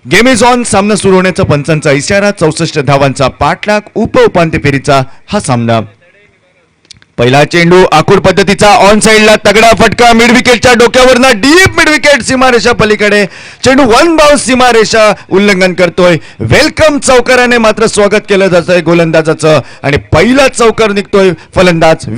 Game is on. सामना सुरू होण्याचा पंचांचा इशारा. 64 धावांचा पाठलाग, उपांत्य फेरीचा हा सामना. पहिला चेंडू आखूड पद्धतीचा ऑन साइडला तगडा फटका, मिड विकेटच्या डोक्यावरनं डीप मिड विकेट, सीमारेषा पलीकडे चेंडू 1 बाउन्स सीमारेषा उल्लंघन करतोय. वेलकम चौकाराने मात्र स्वागत केलं जातंय गोलंदाजाचं आणि पहिला चौकार निघतोय फलंदाज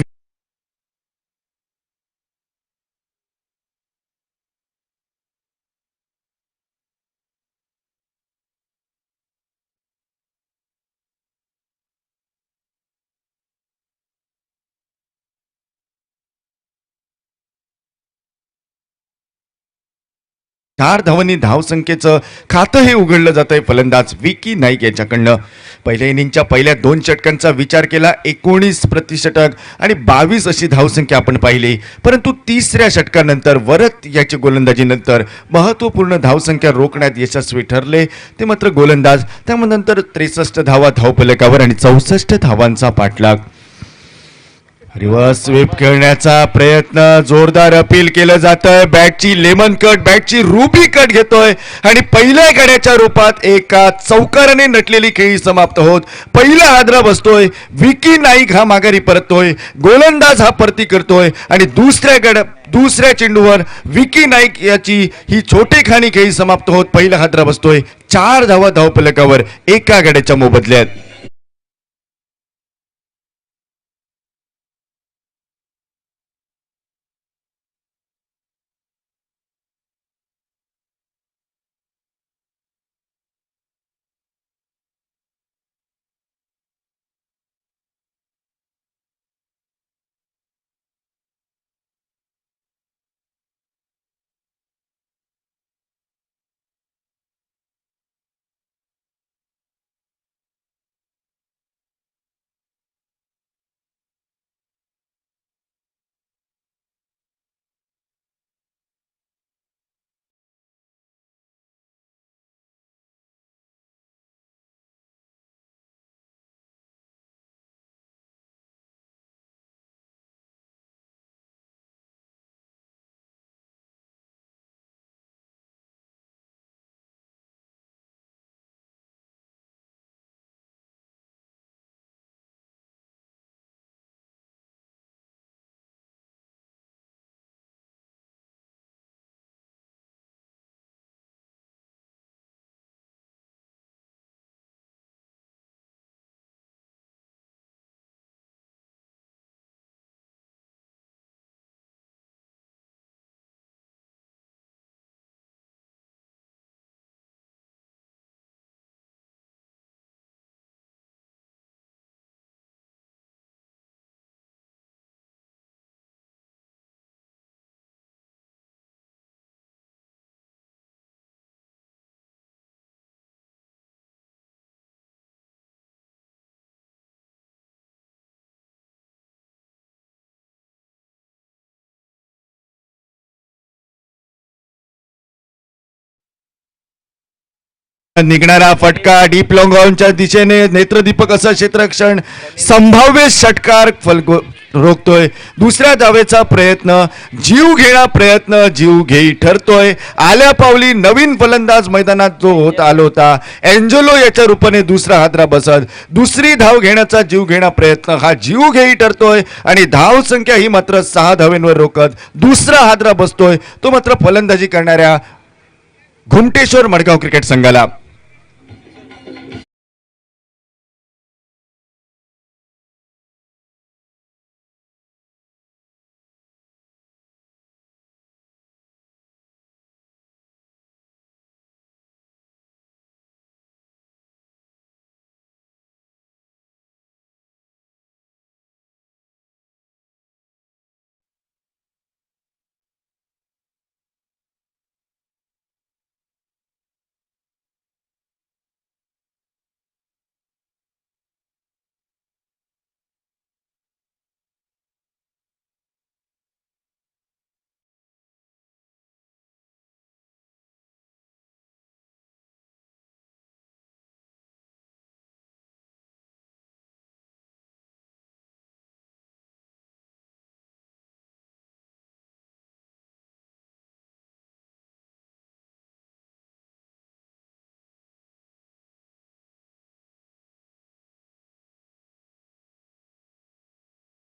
4 धावांनी धावसंख्येचं खातं हे उघडलं जात आहे फलंदाज विकी नाईक याच्याकडनं. पहिल्या इनिंगच्या पहिल्या 2 षटकांचा विचार केला 19 प्रतिषटक आणि 22 अशी धावसंख्या आपण पाहिली. परंतु तिसऱ्या षटकानंतर वरत याची गोलंदाजीनंतर महत्त्वपूर्ण धावसंख्या रोखण्यात यशस्वी ठरले ते मात्र गोलंदाज. त्यामुळे नंतर 63 धावा धावफलकावर आणि 64 धावांचा पाठलाग. रिव्हर्स स्वीप खेळण्याचा प्रयत्न, जोरदार अपील केलं जातंय. बॅटची लेमन कट, बॅटची रुबी कट घेतोय आणि पहिल्या गड्याच्या रूपात एका चौकाराने नटलेली खेळी समाप्त होत पहिला हादरा बसतोय. विकी नाईक हा माघारी परततोय, गोलंदाज हा परती करतोय आणि दुसऱ्या चेंडूवर विकी नाईक याची ही छोटेखानी खेळी समाप्त होत पहिला हादरा बसतोय. 4 धावा धावफलकावर एका गड्याच्या मोबदल्यात. निघणारा फटका डीप लॉंग ऑनच्या दिशेने नेत्रदीपक असं क्षेत्ररक्षण संभाव्य षटकार रोखतोय. दुसऱ्या धावेचा प्रयत्न, जीव घेई ठरतोय. आल्या पावली नवीन फलंदाज मैदानात जो आलो होता एंजेलो याच्या रूपाने दुसरा हादरा बसत दुसरी धाव घेण्याचा जीवघेणा प्रयत्न हा जीवघेई ठरतोय आणि धाव संख्या ही मात्र 6 धावेंवर रोखत दुसरा हादरा बसतोय तो मात्र फलंदाजी करणाऱ्या घुमटेश्वर मडगाव क्रिकेट संघाला.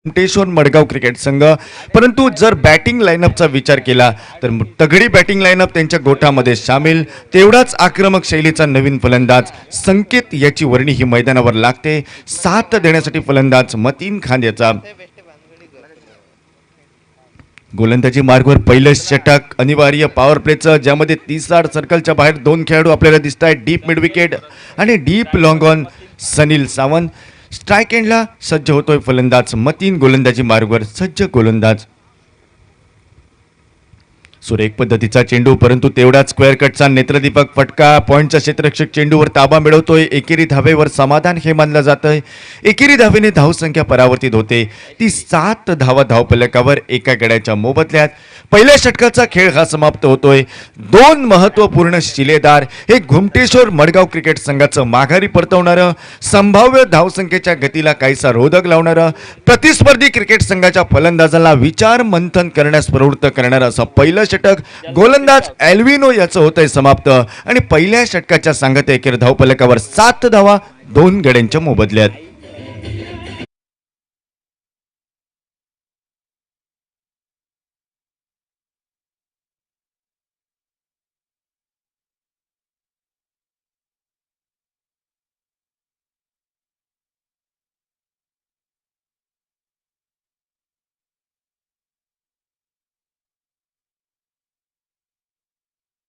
घुमटेश्वर मडगाव क्रिकेट संघ. परंतु जर बॅटिंग लाईनअपचा विचार केला तर तगडी बॅटिंग लाईनअप त्यांच्या गोठामध्ये सामील. तेवढाच आक्रमक शैलीचा नवीन फलंदाज संकेत याची वर्णी ही मैदानावर लागते. 7 देण्यासाठी फलंदाज मतीन खान याचा. गोलंदाजी मार्गवर पहिलं षटक अनिवार्य पॉवर प्लेचं, ज्यामध्ये 30 सर्कलच्या बाहेर 2 खेळाडू आपल्याला दिसत आहेत. डीप मिड विकेट आणि deep long on Sunil Sawant. Strike एंडला सज्ज होतोय फलंदाज मतीन. गोलंदाजी मार्गवर सज्ज गोलंदाज. सुरेख पद्धतीचा चेंडू, परंतु तेवढाच स्क्वेअर कटचा नेत्रदीपक फटका. पॉईंटचा क्षेत्ररक्षक चेंडूवर ताबा मिळवतोय. एकेरी धावेवर समाधान हे मानलं जातंय. एकेरी धावेने धावसंख्या परावर्तित होते. ती 7 धावा धावफलकावर एका गड्याच्या मोबदल्यात. पहिल्या षटकाचा खेळ हा समाप्त होतोय. 2 महत्त्वपूर्ण शिलेदार हे घुमटेश्वर मडगाव क्रिकेट संघाचं माघारी परतवणारं, संभाव्य धावसंख्येच्या गतीला काहीसा रोधक लावणारं, प्रतिस्पर्धी क्रिकेट संघाच्या फलंदाजांना विचार मंथन करण्यास प्रवृत्त करणारं असं पहिलं षटक गोलंदाज एल्विनो याचं होतंय समाप्त. आणि पहिल्या षटकाच्या सांगत एकेर धावफलकावर 7 धावा 2 गड्यांच्या मोबदल्यात.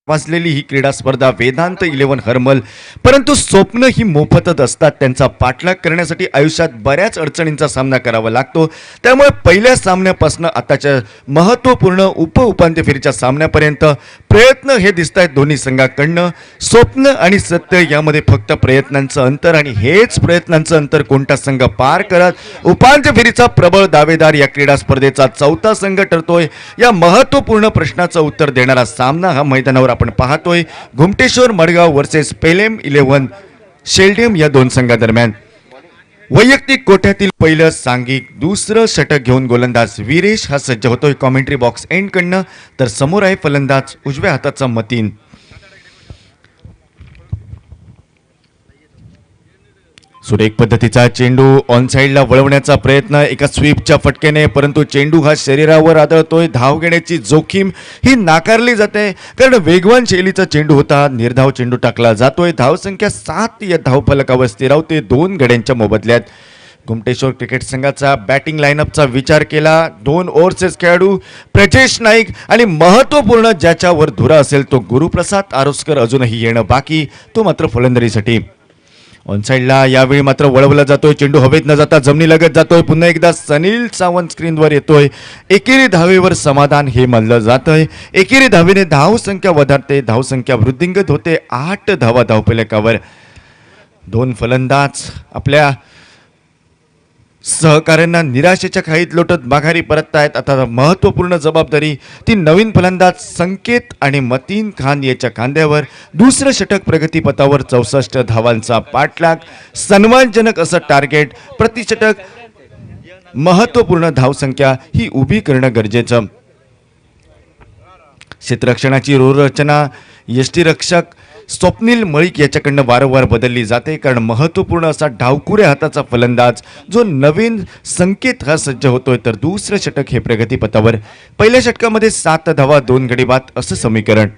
वाचलेली ही क्रीडा स्पर्धा वेदांत 11 हरमल, परंतु स्वप्न ही मोफतच असतात. त्यांचा पाठलाग करण्यासाठी आयुष्यात बऱ्याच अडचणींचा सामना करावा लागतो. त्यामुळे पहिल्या सामन्यापासून आताच्या महत्त्वपूर्ण उपांत्य फेरीच्या सामन्यापर्यंत प्रयत्न हे दिसत आहेत दोन्ही संघाकडनं. स्वप्न आणि सत्य यामध्ये फक्त प्रयत्नांचं अंतर, आणि हेच प्रयत्नांचं अंतर कोणता संघ पार करत उपांत्य फेरीचा प्रबळ दावेदार या क्रीडा स्पर्धेचा चौथा संघ ठरतोय, या महत्त्वपूर्ण प्रश्नाचं उत्तर देणारा सामना हा मैदानावर आपण पाहतोय. घुमटेश्वर मडगाव वर्सेस पेलेम 11 शेल्डियम या दोन संघादरम्यान. वैयक्तिक कोट्यातील पहिलं सांघिक दुसरं षटक घेऊन गोलंदाज वीरेश हा सज्ज होतोय कॉमेंट्री बॉक्स एंड कडनं, तर समोर आहे फलंदाज उजव्या हाताचा मतीन. सुरेख पद्धतीचा चेंडू ऑन साइडला वळवण्याचा प्रयत्न एका स्वीपच्या फटक्याने, परंतु चेंडू हा शरीरावर आदळतोय. धाव घेण्याची जोखीम ही नाकारली जाते, कारण वेगवान शैलीचा चेंडू होता. निर्धाव चेंडू टाकला जातोय. धावसंख्या 7 या धावफलकावर स्थिरावते 2 गड्यांच्या मोबदल्यात. घुमटेश्वर क्रिकेट संघाचा बॅटिंग लाईनअपचा विचार केला. 2 ओव्हरचेस खेळाडू प्रजेश नाईक आणि महत्त्वपूर्ण ज्याच्यावर धुरा असेल तो गुरुप्रसाद आरोस्कर अजूनही येणं बाकी, तो मात्र फलंदाजीसाठी. ऑनसाइडला यावेळी मात्र वळवला जातोय. चेंडू हवेत न जाता जमिनीलगत जातोय. पुन्हा एकदा सनील सावंत स्क्रीनवर येतोय. एकेरी धावेवर समाधान हे मानलं जातंय. एकेरी धावेने धावसंख्या वधारते, धावसंख्या वृद्धिंगत होते. 8 धावा धावफलकावर. 2 फलंदाज आपल्या सहकाऱ्यांना निराशेच्या खाईत लोटत माघारी परततायत. आता महत्त्वपूर्ण जबाबदारी ती नवीन फलंदाज संकेत आणि मतीन खान याच्या खांद्यावर. दुसरं षटक प्रगतीपथावर 64 धावांचा पाठलाग, सन्मानजनक असं टार्गेट. प्रतिषटक महत्त्वपूर्ण धावसंख्या ही उभी करणं गरजेचं. क्षेत्ररक्षणाची रूढरचना यष्टीरक्षक स्वप्नील मळिक याच्याकडनं वारंवार बदलली जाते, कारण महत्त्वपूर्ण असा डावकुऱ्या हाताचा फलंदाज जो नवीन संकेत हा सज्ज होतोय. तर दुसरं षटक हे प्रगतीपथावर. पहिल्या षटकामध्ये 7 धावा 2 गडी बाद असं समीकरण.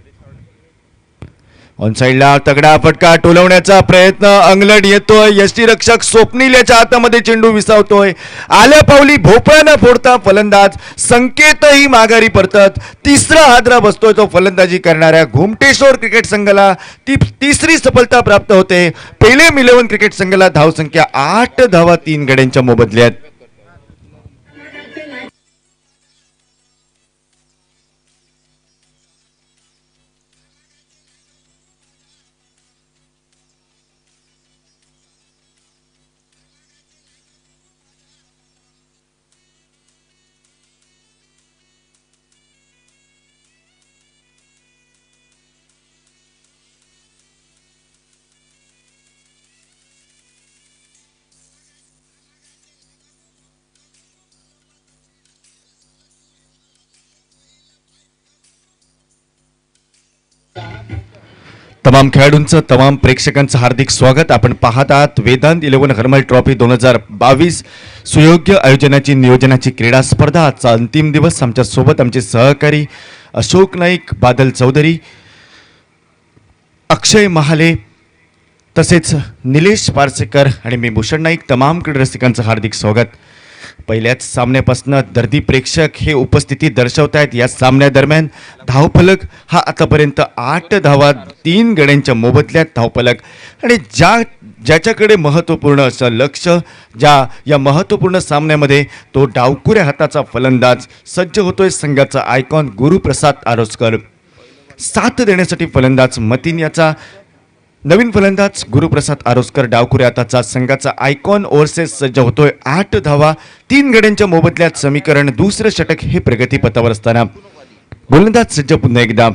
ऑनसाइडला तगडा फटका टोलवण्याचा प्रयत्न, अंगलट येतोय. यष्टीरक्षक स्वप्नील याच्या हातामध्ये चेंडू विसावतोय. आल्या पावली भोपळा न फोडता फलंदाज संकेतही माघारी परतत. तिसरा हादरा बसतोय तो फलंदाजी करणाऱ्या घुमटेश्वर क्रिकेट संघाला. तिसरी सफलता प्राप्त होते. पेलेम 11 क्रिकेट संघाला धावसंख्या 8 धावा 3 गड्यांच्या मोबदल्यात. तमाम खेळाडूंचं, तमाम प्रेक्षकांचं हार्दिक स्वागत. आपण पाहत आहात वेदांत 11 हरमल ट्रॉफी 2022 सुयोग्य आयोजनाची नियोजनाची क्रीडा स्पर्धा. आजचा अंतिम दिवस. आमच्या सोबत आमचे सहकारी अशोक नाईक, बादल चौधरी, अक्षय महाले, तसेच निलेश पारसेकर आणि मी भूषण नाईक. तमाम क्रीडा रसिकांचं हार्दिक स्वागत. पहिल्याच सामन्यापासून दर्दी प्रेक्षक हे उपस्थिती दर्शवत आहेत. या सामन्यादरम्यान धावफलक हा आतापर्यंत 8 धावा 3 गड्यांच्या मोबदल्यात धावफलक. आणि ज्याच्याकडे महत्त्वपूर्ण असं लक्ष, या महत्त्वपूर्ण सामन्यामध्ये तो डावकुऱ्या हाताचा फलंदाज सज्ज होतोय. संघाचा आयकॉन गुरुप्रसाद आरोस्कर. साथ देण्यासाठी फलंदाज मतीन याचा. नवीन फलंदाज गुरुप्रसाद आरोस्कर डावकुऱ्या हाताचा संघाचा आयकॉन ओव्हरसेस सज्ज होतोय. 8 धावा 3 गड्यांच्या मोबदल्यात समीकरण. दुसरं षटक हे प्रगतीपथावर असताना गोलंदाज सज्ज पुन्हा एकदा.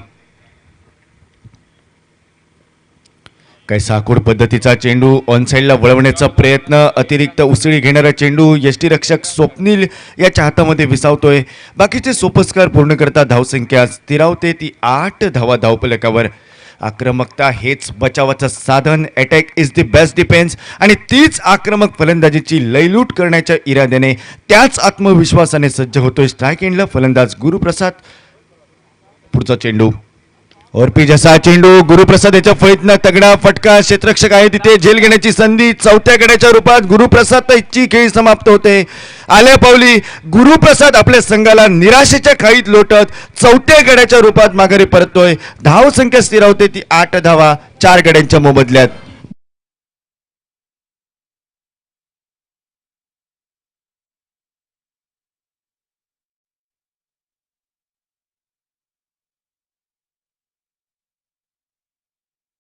काही साकोड पद्धतीचा चेंडू ऑनसाईडला वळवण्याचा प्रयत्न. अतिरिक्त उसळी घेणारा चेंडू यष्टीरक्षक स्वप्नील याच्या हातामध्ये विसावतोय. बाकीचे सोपस्कार पूर्ण करता धावसंख्या स्थिरावते ती 8 धावा धावफलकावर. आक्रमकता हेच बचावाचं साधन. Attack is the best defence. आणि तीच आक्रमक फलंदाजीची लयलूट करण्याच्या इराद्याने त्याच आत्मविश्वासाने सज्ज होतोय स्ट्राईक एंडला फलंदाज गुरुप्रसाद. पुढचा चेंडू ओरपी जसा चेंडू गुरुप्रसाद याच्या फळीतनं तगडा फटका. क्षेत्ररक्षक आहे तिथे झेल घेण्याची संधी. चौथ्या गड्याच्या रूपात गुरुप्रसाद इच्छी खेळी समाप्त होते. आल्या पावली गुरुप्रसाद आपल्या संघाला निराशेच्या खाईत लोटत चौथ्या गड्याच्या रूपात माघारी परततोय. धावसंख्या स्थिरावते ती 8 धावा 4 गड्यांच्या मोबदल्यात.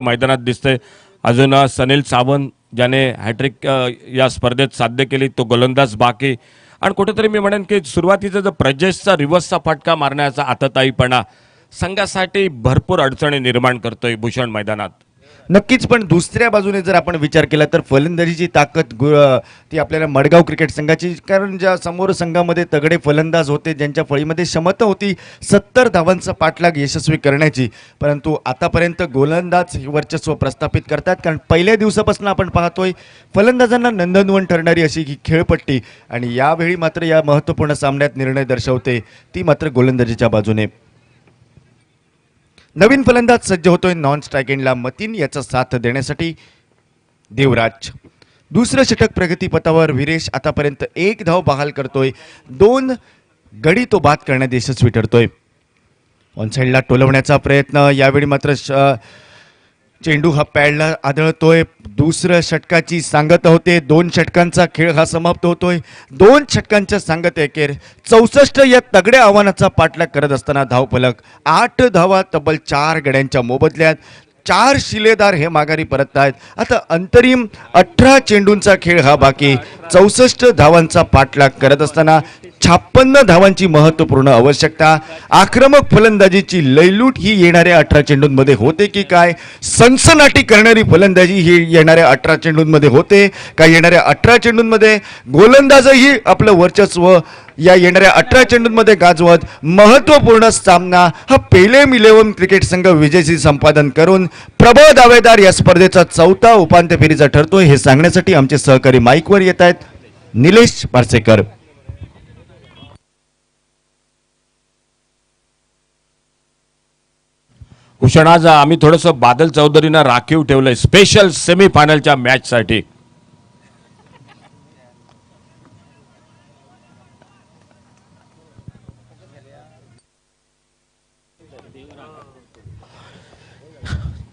मैदानात दिसतंय. अजून सनील सावंत ज्याने हॅट्रिक या स्पर्धेत साध्य केली तो गोलंदाज बाकी. आणि कुठेतरी मी म्हणेन की सुरुवातीचा जो प्रजेशचा रिव्हर्सचा फटका मारण्याचा आतताईपणा संघासाठी भरपूर अडचणी निर्माण करतोय भूषण मैदानात. नक्कीच, पण दुसऱ्या बाजूने जर आपण विचार केला तर फलंदाजीची ताकद ती आपल्याला मडगाव क्रिकेट संघाची, कारण ज्या समोर संघामध्ये तगडे फलंदाज होते ज्यांच्या फळीमध्ये क्षमता होती 70 धावांचा पाठलाग यशस्वी करण्याची, परंतु आतापर्यंत गोलंदाज वर्चस्व प्रस्थापित करतात. कारण पहिल्या दिवसापासून आपण पाहतोय फलंदाजांना नंदनवन ठरणारी अशी ही खेळपट्टी, आणि यावेळी मात्र या महत्त्वपूर्ण सामन्यात निर्णय दर्शवते ती मात्र गोलंदाजीच्या बाजूने. नवीन फलंदाज सज्ज होतोय नॉन स्ट्राईक एंडला मतीन याचा साथ देण्यासाठी देवराज. दुसरं षटक प्रगतीपथावर. वीरेश आतापर्यंत 1 धाव बहाल करतोय. 2 गडी तो बाद करण्यात यशस्वी ठरतोय. ऑनसाईडला टोलवण्याचा प्रयत्न. यावेळी मात्र चेंडू हा पॅडला आदळतोय. दुसरं षटकाची सांगता होते. 2 षटकांचा खेळ हा समाप्त होतोय. 2 षटकांच्या सांगते अखेर 64 या तगड्या आव्हानाचा पाठलाग करत असताना धावफलक 8 धावा तब्बल 4 गड्यांच्या मोबदल्यात. 4 शिलेदार हे माघारी परत आहेत. आता अंतरिम 18 चेंडूंचा खेळ हा बाकी. 64 धावांचा पाठलाग करत असताना 56 धावांची महत्त्वपूर्ण आवश्यकता. आक्रमक फलंदाजीची लयलूट ही येणाऱ्या 18 चेंडूंमध्ये होते की काय? सनसनाटी करणारी फलंदाजी ही येणाऱ्या 18 चेंडूंमध्ये होते का? येणाऱ्या 18 चेंडूंमध्ये गोलंदाजही आपलं वर्चस्व या येणाऱ्या 18 चेंडूंमध्ये गाजवत महत्त्वपूर्ण सामना हा पेलेम 11 क्रिकेट संघ विजयी संपादन करून प्रबळ दावेदार या स्पर्धेचा 4था उपांत्य फेरीचा ठरतोय हे सांगण्यासाठी आमचे सहकारी माईकवर येत आहेत. निलेश पारसेकर. भूषण आज आम्ही थोडंसं बादल चौधरींना राखीव ठेवलंय special सेमीफायनलच्या मॅचसाठी.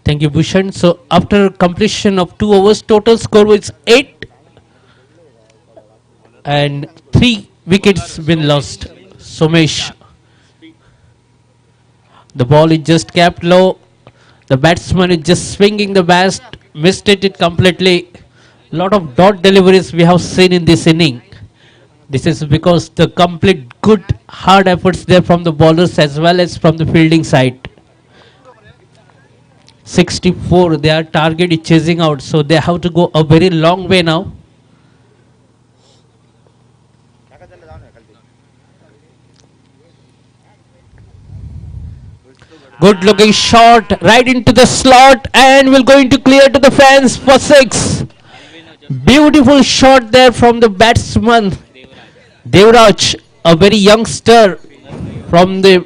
Thank you, Bhushan. So after completion of 2 overs, total score was 8 and 3 wickets been lost. Somesh. The ball is just kept low. The batsman is just swinging the bat, missed it completely. Lot of dot deliveries we have seen in this inning. This is because the complete good hard efforts there from the bowlers as well as from the fielding side. 64, their target is chasing out, so they have to go a very long way now. Good looking shot right into the slot and will going to clear to the fence for 6. Beautiful shot there from the batsman Devraj, a very youngster from the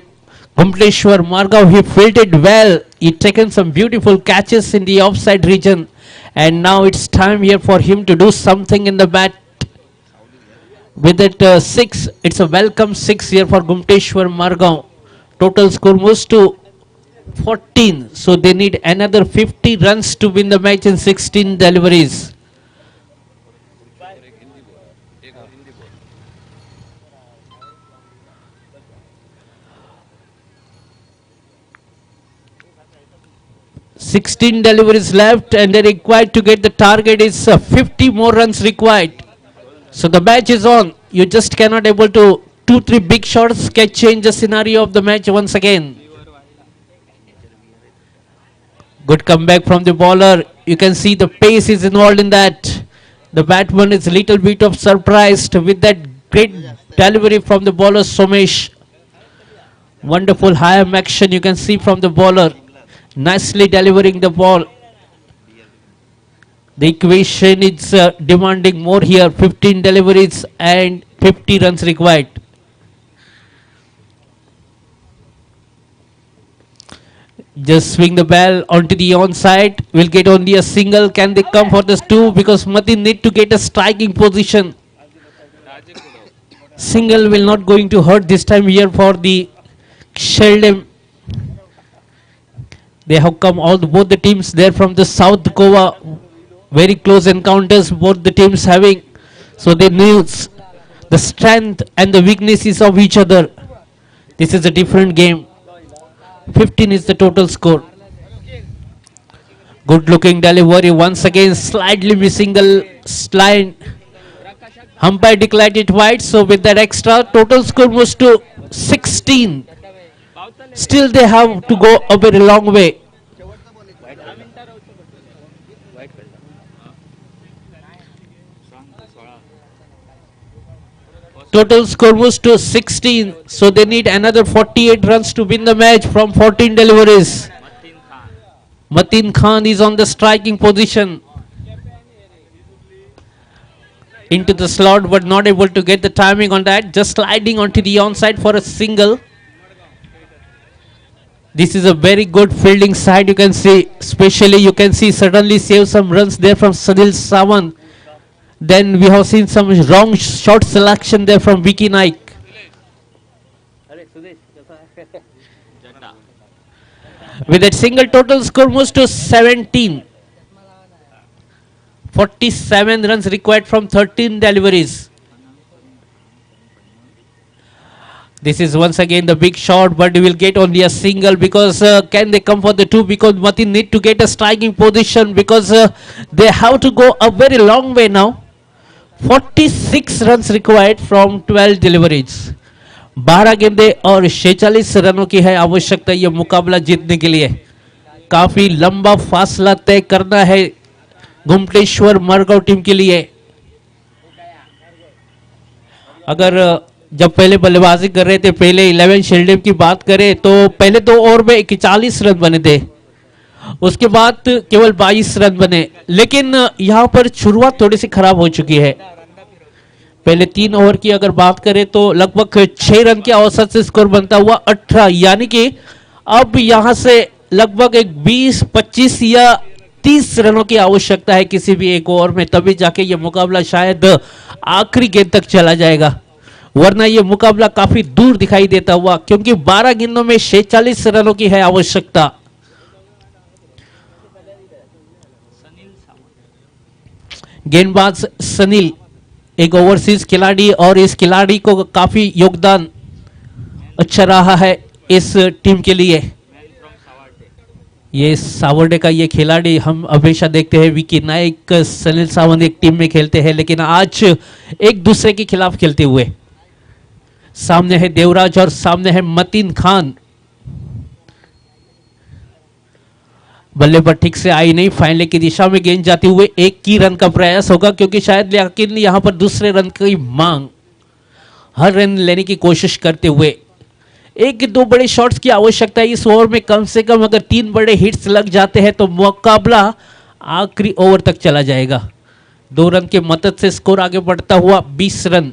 Gumtleshwar Margaon. He fielded well. He taken some beautiful catches in the offside region, and now it's time here for him to do something in the bat. With that 6, it's a welcome 6 here for Gumtleshwar Margaon. Total score moves to 14, so they need another 50 runs to win the match in 16 deliveries. 16 deliveries left and they're required to get the target is 50 more runs required. So the match is on. You just cannot able to 2-3 big shots can change the scenario of the match once again. Good comeback from the bowler. You can see the pace is involved in that. The batsman is a little bit of surprised with that great delivery from the bowler Somesh. Wonderful high arm action you can see from the bowler. Nicely delivering the ball. The equation is demanding more here. 15 deliveries and 50 runs required. Just swing the ball onto the onside. Will get only a single. Can they come for this two? Because Matin need to get a striking position. Single will not going to hurt this time here for the Sheldon. They have come both the teams there from the South Goa. Very close encounters both the teams having. So they knew the strength and the weaknesses of each other. This is a different game. 15 is the total score. Good looking delivery once again, slightly missing the line. Umpire declared it wide, so with that extra, total score moves to 16. Still they have to go a very long way. Total score moves to 16, so they need another 48 runs to win the match from 14 deliveries. Matin Khan is on the striking position. Into the slot but not able to get the timing on that. Just sliding onto the onside for a single. This is a very good fielding side you can see. Especially you can see suddenly save some runs there from Sanil Sawant. Then we have seen some wrong shot selection there from Vicky Naik. With that single, total score moves to 17. 47 runs required from 13 deliveries. This is once again the big shot, but will get only a single because can they come for the two? Because Matin need to get a striking position because they have to go a very long way now. 46 runs required from 12 deliveries. 12 गेंदे और 46 रनों की है आवश्यकता ये मुकाबला जीतने के लिए. काफी लंबा फासला तय करना है गुमटेश्वर मरगांव टीम के लिए. अगर जब पहले बल्लेबाजी कर रहे थे, पहले 11 शेल्डम की बात करें तो पहले 2 ओवर में 41 रन बने थे, उसके बाद केवल 22 रन बने. लेकिन यहां पर शुरुआत थोड़ी सी खराब हो चुकी है. पहले 3 ओवर की अगर बात करें तो लगभग 6 रन के औसत से स्कोर बनता हुआ 18, यानी कि अब यहां से लगभग एक 20, 25 या 30 रनों की आवश्यकता है किसी भी एक ओवर में, तभी जाके ये मुकाबला शायद आखिरी गेंद तक चला जाएगा. वरना ये मुकाबला काफी दूर दिखाई देता हुआ, क्योंकि 12 गेंदों में 46 रनों की है आवश्यकता. गेंदबाज सनील एक ओवरसीज खिलाड़ी और इस खिलाड़ी को काफी योगदान अच्छा रहा है इस टीम के लिए. ये सावर्डे का ये खिलाड़ी हम हमेशा देखते हैं, विकी नायक, सनील सावंत एक टीम में खेलते हैं, लेकिन आज एक दूसरे के खिलाफ खेलते हुए. सामने है देवराज और सामने है मतीन खान. बल्ले पर ठीक से आई नहीं, फाइनल की दिशा में गेंद जाते हुए एक की रन का प्रयास होगा, क्योंकि शायद लेकिन यहां पर दूसरे रन की मांग, हर रन लेने की कोशिश करते हुए 1-2 बड़े शॉट्स की आवश्यकता है इस ओवर में. कम से कम अगर 3 बड़े हिट्स लग जाते हैं तो मुकाबला आखिरी ओवर तक चला जाएगा. 2 रन के मदद से स्कोर आगे बढ़ता हुआ 20 रन.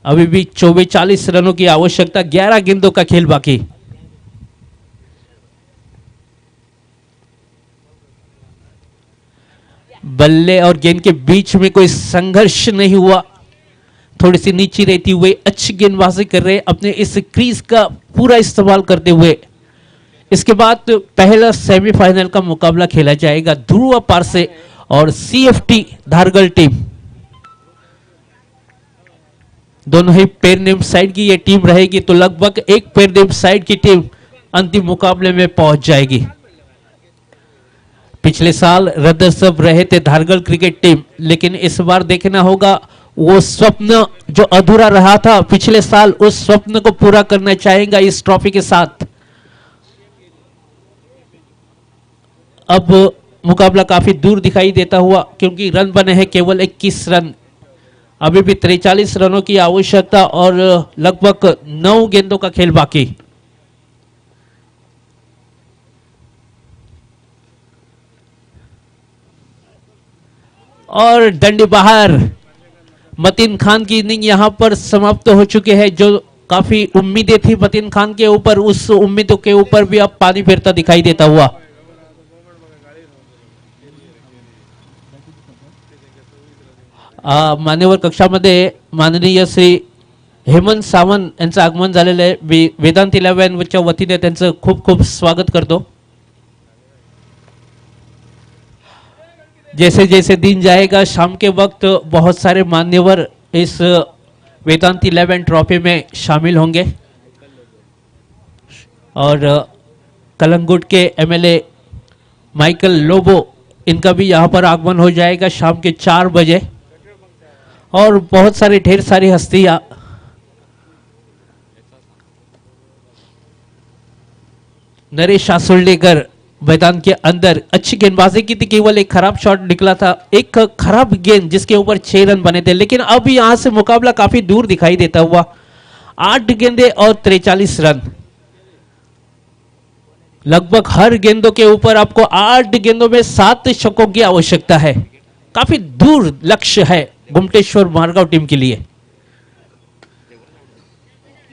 अभी भी 44 रनों की आवश्यकता, 11 गेंदों का खेल बाकी. बल्ले और गेंद के बीच में कोई संघर्ष नहीं हुआ. थोड़ी सी नीचे रहती हुए अच्छी गेंदबाजी कर रहे अपने इस क्रीज का पूरा इस्तेमाल करते हुए. इसके बाद पहला सेमीफाइनल का मुकाबला खेला जाएगा ध्रुवा पार से और CFT धारगल टीम, दोनों ही पेयर नेम साइड की ये टीम रहेगी, तो लगभग एक पेयर नेम साइड की टीम अंतिम मुकाबले में पहुंच जाएगी। पिछले साल रनर्स अप रहे थे धारगल क्रिकेट टीम, लेकिन इस बार देखना होगा वो स्वप्न जो अधूरा रहा था पिछले साल, उस स्वप्न को पूरा करना चाहेगा इस ट्रॉफी के साथ। अब मुकाबला काफी दूर दिखाई देता हुआ, क्योंकि रन बने हैं केवल 21 रन। अभी भी 43 रनों की आवश्यकता और लगभग 9 गेंदों का खेल बाकी। और डंडी बाहर, मतीन खान की इनिंग यहां पर समाप्त हो चुकी है। जो काफी उम्मीदें थी मतीन खान के ऊपर, उस उम्मीदों के ऊपर भी अब पानी फिरता दिखाई देता हुआ। मान्यवर कक्षामध्ये माननीय श्री हेमंत सावंत यांचं आगमन झालेलं आहे। वेदांत 11 च्या वतीने त्यांचं खूप खूप स्वागत करतो। जैसे जैसे दिन जाएगा शाम के वक्त बहुत सारे मान्यवर इस वेदांत 11 ट्रॉफी में शामिल होंगे और कलंगुट के MLA माइकल लोबो, इनका भी यहाँ पर आगमन हो जाएगा शाम के 4 बजे। और बहुत सारी ढेर सारी हस्तियां, नरेश आसुल्डेकर मैदान के अंदर अच्छी गेंदबाजी की थी, केवल एक खराब शॉट निकला था, एक खराब गेंद जिसके ऊपर 6 रन बने थे। लेकिन अब यहां से मुकाबला काफी दूर दिखाई देता हुआ, 8 गेंदें और 43 रन। लगभग हर गेंदों के ऊपर आपको 8 गेंदों में 7 छक्कों की आवश्यकता है। काफी दूर लक्ष्य है गुमटेश्वर मारगांव टीम के लिए।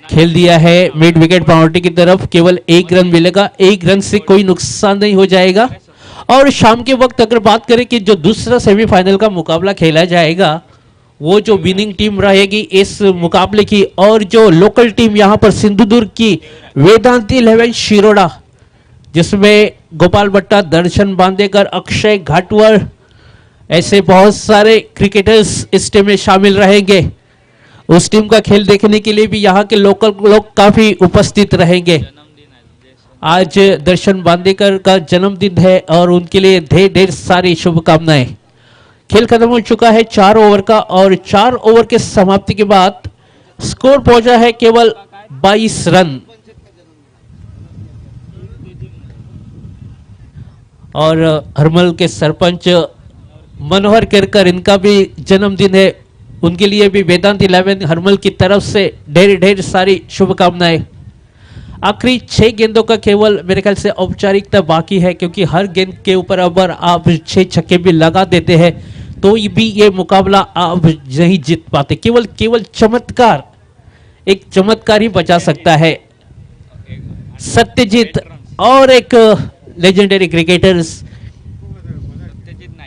खेल दिया है मिड विकेट बाउंड्री की तरफ, केवल 1 रन मिलेगा, 1 रन से कोई नुकसान नहीं हो जाएगा। और शाम के वक्त अगर बात करें कि जो दूसरा सेमीफाइनल का मुकाबला खेला जाएगा, वो जो विनिंग टीम रहेगी इस मुकाबले की, और जो लोकल टीम यहां पर सिंधुदुर्ग की वेदांत 11 शिरोडा, जिसमें गोपाल भट्टा, दर्शन बांदेकर, अक्षय घाटवर, ऐसे बहुत सारे क्रिकेटर्स इस टीम में शामिल रहेंगे। उस टीम का खेल देखने के लिए भी यहाँ के लोकल लोग काफी उपस्थित रहेंगे। आज दर्शन बांदेकर का जन्मदिन है और उनके लिए ढेर ढेर सारी शुभकामनाएं। खेल खत्म हो चुका है 4 ओवर का, और 4 ओवर के समाप्ति के बाद स्कोर पहुंचा है केवल 22 रन। और हरमल के सरपंच मनोहर केरकर, इनका भी जन्मदिन है, उनके लिए भी वेदांत 11 हरमल की तरफ से ढेर ढेर सारी शुभकामनाएं। आखिरी 6 गेंदों का केवल मेरे ख्याल से औपचारिकता बाकी है, क्योंकि हर गेंद के ऊपर अगर आप 6 छक्के भी लगा देते हैं तो भी ये मुकाबला आप नहीं जीत पाते। केवल चमत्कार, एक चमत्कार ही बचा सकता है। सत्यजीत और एक लेजेंडरी क्रिकेटर्स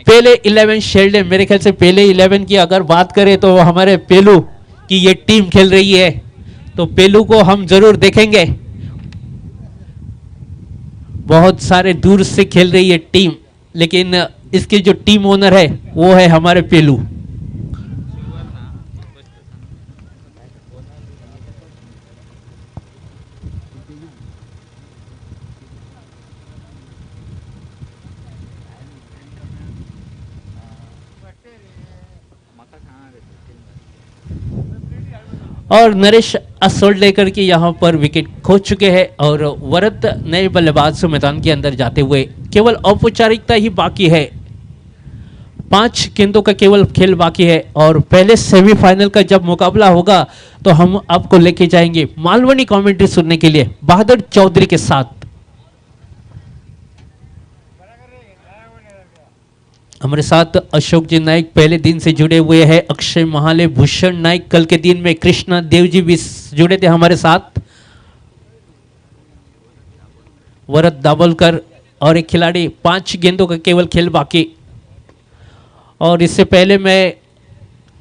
पहले 11 शेल्ड है। मेरे ख्याल से पहले 11 की अगर बात करें तो हमारे पेलू की ये टीम खेल रही है, तो पेलू को हम जरूर देखेंगे। बहुत सारे दूर से खेल रही है टीम, लेकिन इसके जो टीम ओनर है वो है हमारे पेलू। और नरेश असोल्डेकर की यहां पर विकेट खो चुके हैं, और वरद नए बल्लेबाज से मैदान के अंदर जाते हुए केवल औपचारिकता ही बाकी है। 5 गेंदों का केवल खेल बाकी है, और पहले सेमीफाइनल का जब मुकाबला होगा तो हम आपको लेके जाएंगे मालवनी कमेंट्री सुनने के लिए बहादुर चौधरी के साथ। हमारे साथ अशोक जी नाइक पहले दिन से जुड़े हुए हैं, अक्षय महाले, भूषण नाइक कल के दिन में, कृष्णा देव जी भी जुड़े थे हमारे साथ, वरद दाभोलकर और एक खिलाड़ी। 5 गेंदों का केवल खेल बाकी। और इससे पहले मैं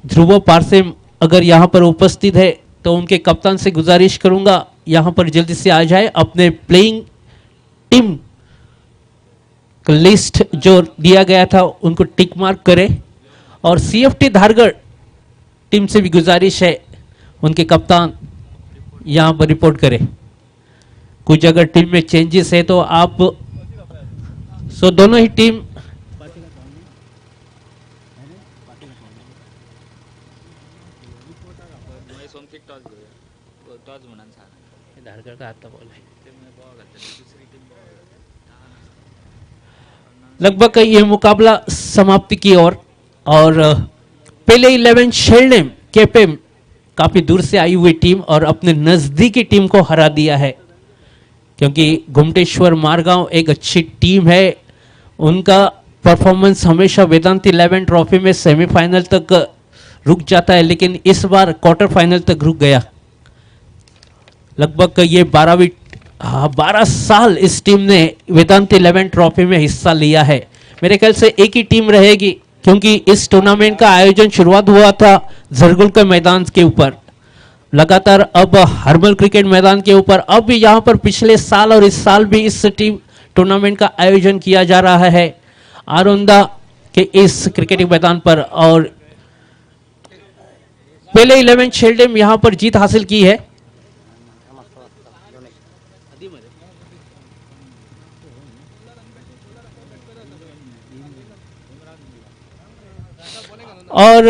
ध्रुव पारसेम अगर यहाँ पर उपस्थित है तो उनके कप्तान से गुजारिश करूंगा यहाँ पर जल्दी से आ जाए, अपने प्लेइंग टीम लिस्ट जो दिया गया था उनको टिक मार्क करें और सीएफटी धारगढ़ टीम से भी गुजारिश है उनके कप्तान यहां पर रिपोर्ट करें। कुछ अगर टीम में चेंजेस है तो आप दोनों ही टीम धारगढ़ का आता बॉल है। लगभग ये मुकाबला समाप्ति की ओर और पहले 11 शेल्डेम केपेम काफी दूर से आई हुई टीम और अपने नजदीकी टीम को हरा दिया है क्योंकि घुमटेश्वर मारगांव एक अच्छी टीम है। उनका परफॉर्मेंस हमेशा वेदांत 11 ट्रॉफी में सेमीफाइनल तक रुक जाता है लेकिन इस बार क्वार्टर फाइनल तक रुक गया। लगभग ये 12 साल इस टीम ने वेदांत 11 ट्रॉफी में हिस्सा लिया है। मेरे ख्याल से एक ही टीम रहेगी क्योंकि इस टूर्नामेंट का आयोजन शुरुआत हुआ था झरगुल के मैदान के ऊपर, लगातार अब हर्बल क्रिकेट मैदान के ऊपर, अब भी यहाँ पर पिछले साल और इस साल भी इस टीम टूर्नामेंट का आयोजन किया जा रहा है आरोंदा के इस क्रिकेटिंग मैदान पर। और पहले 11 शेल्डेम यहाँ पर जीत हासिल की है। और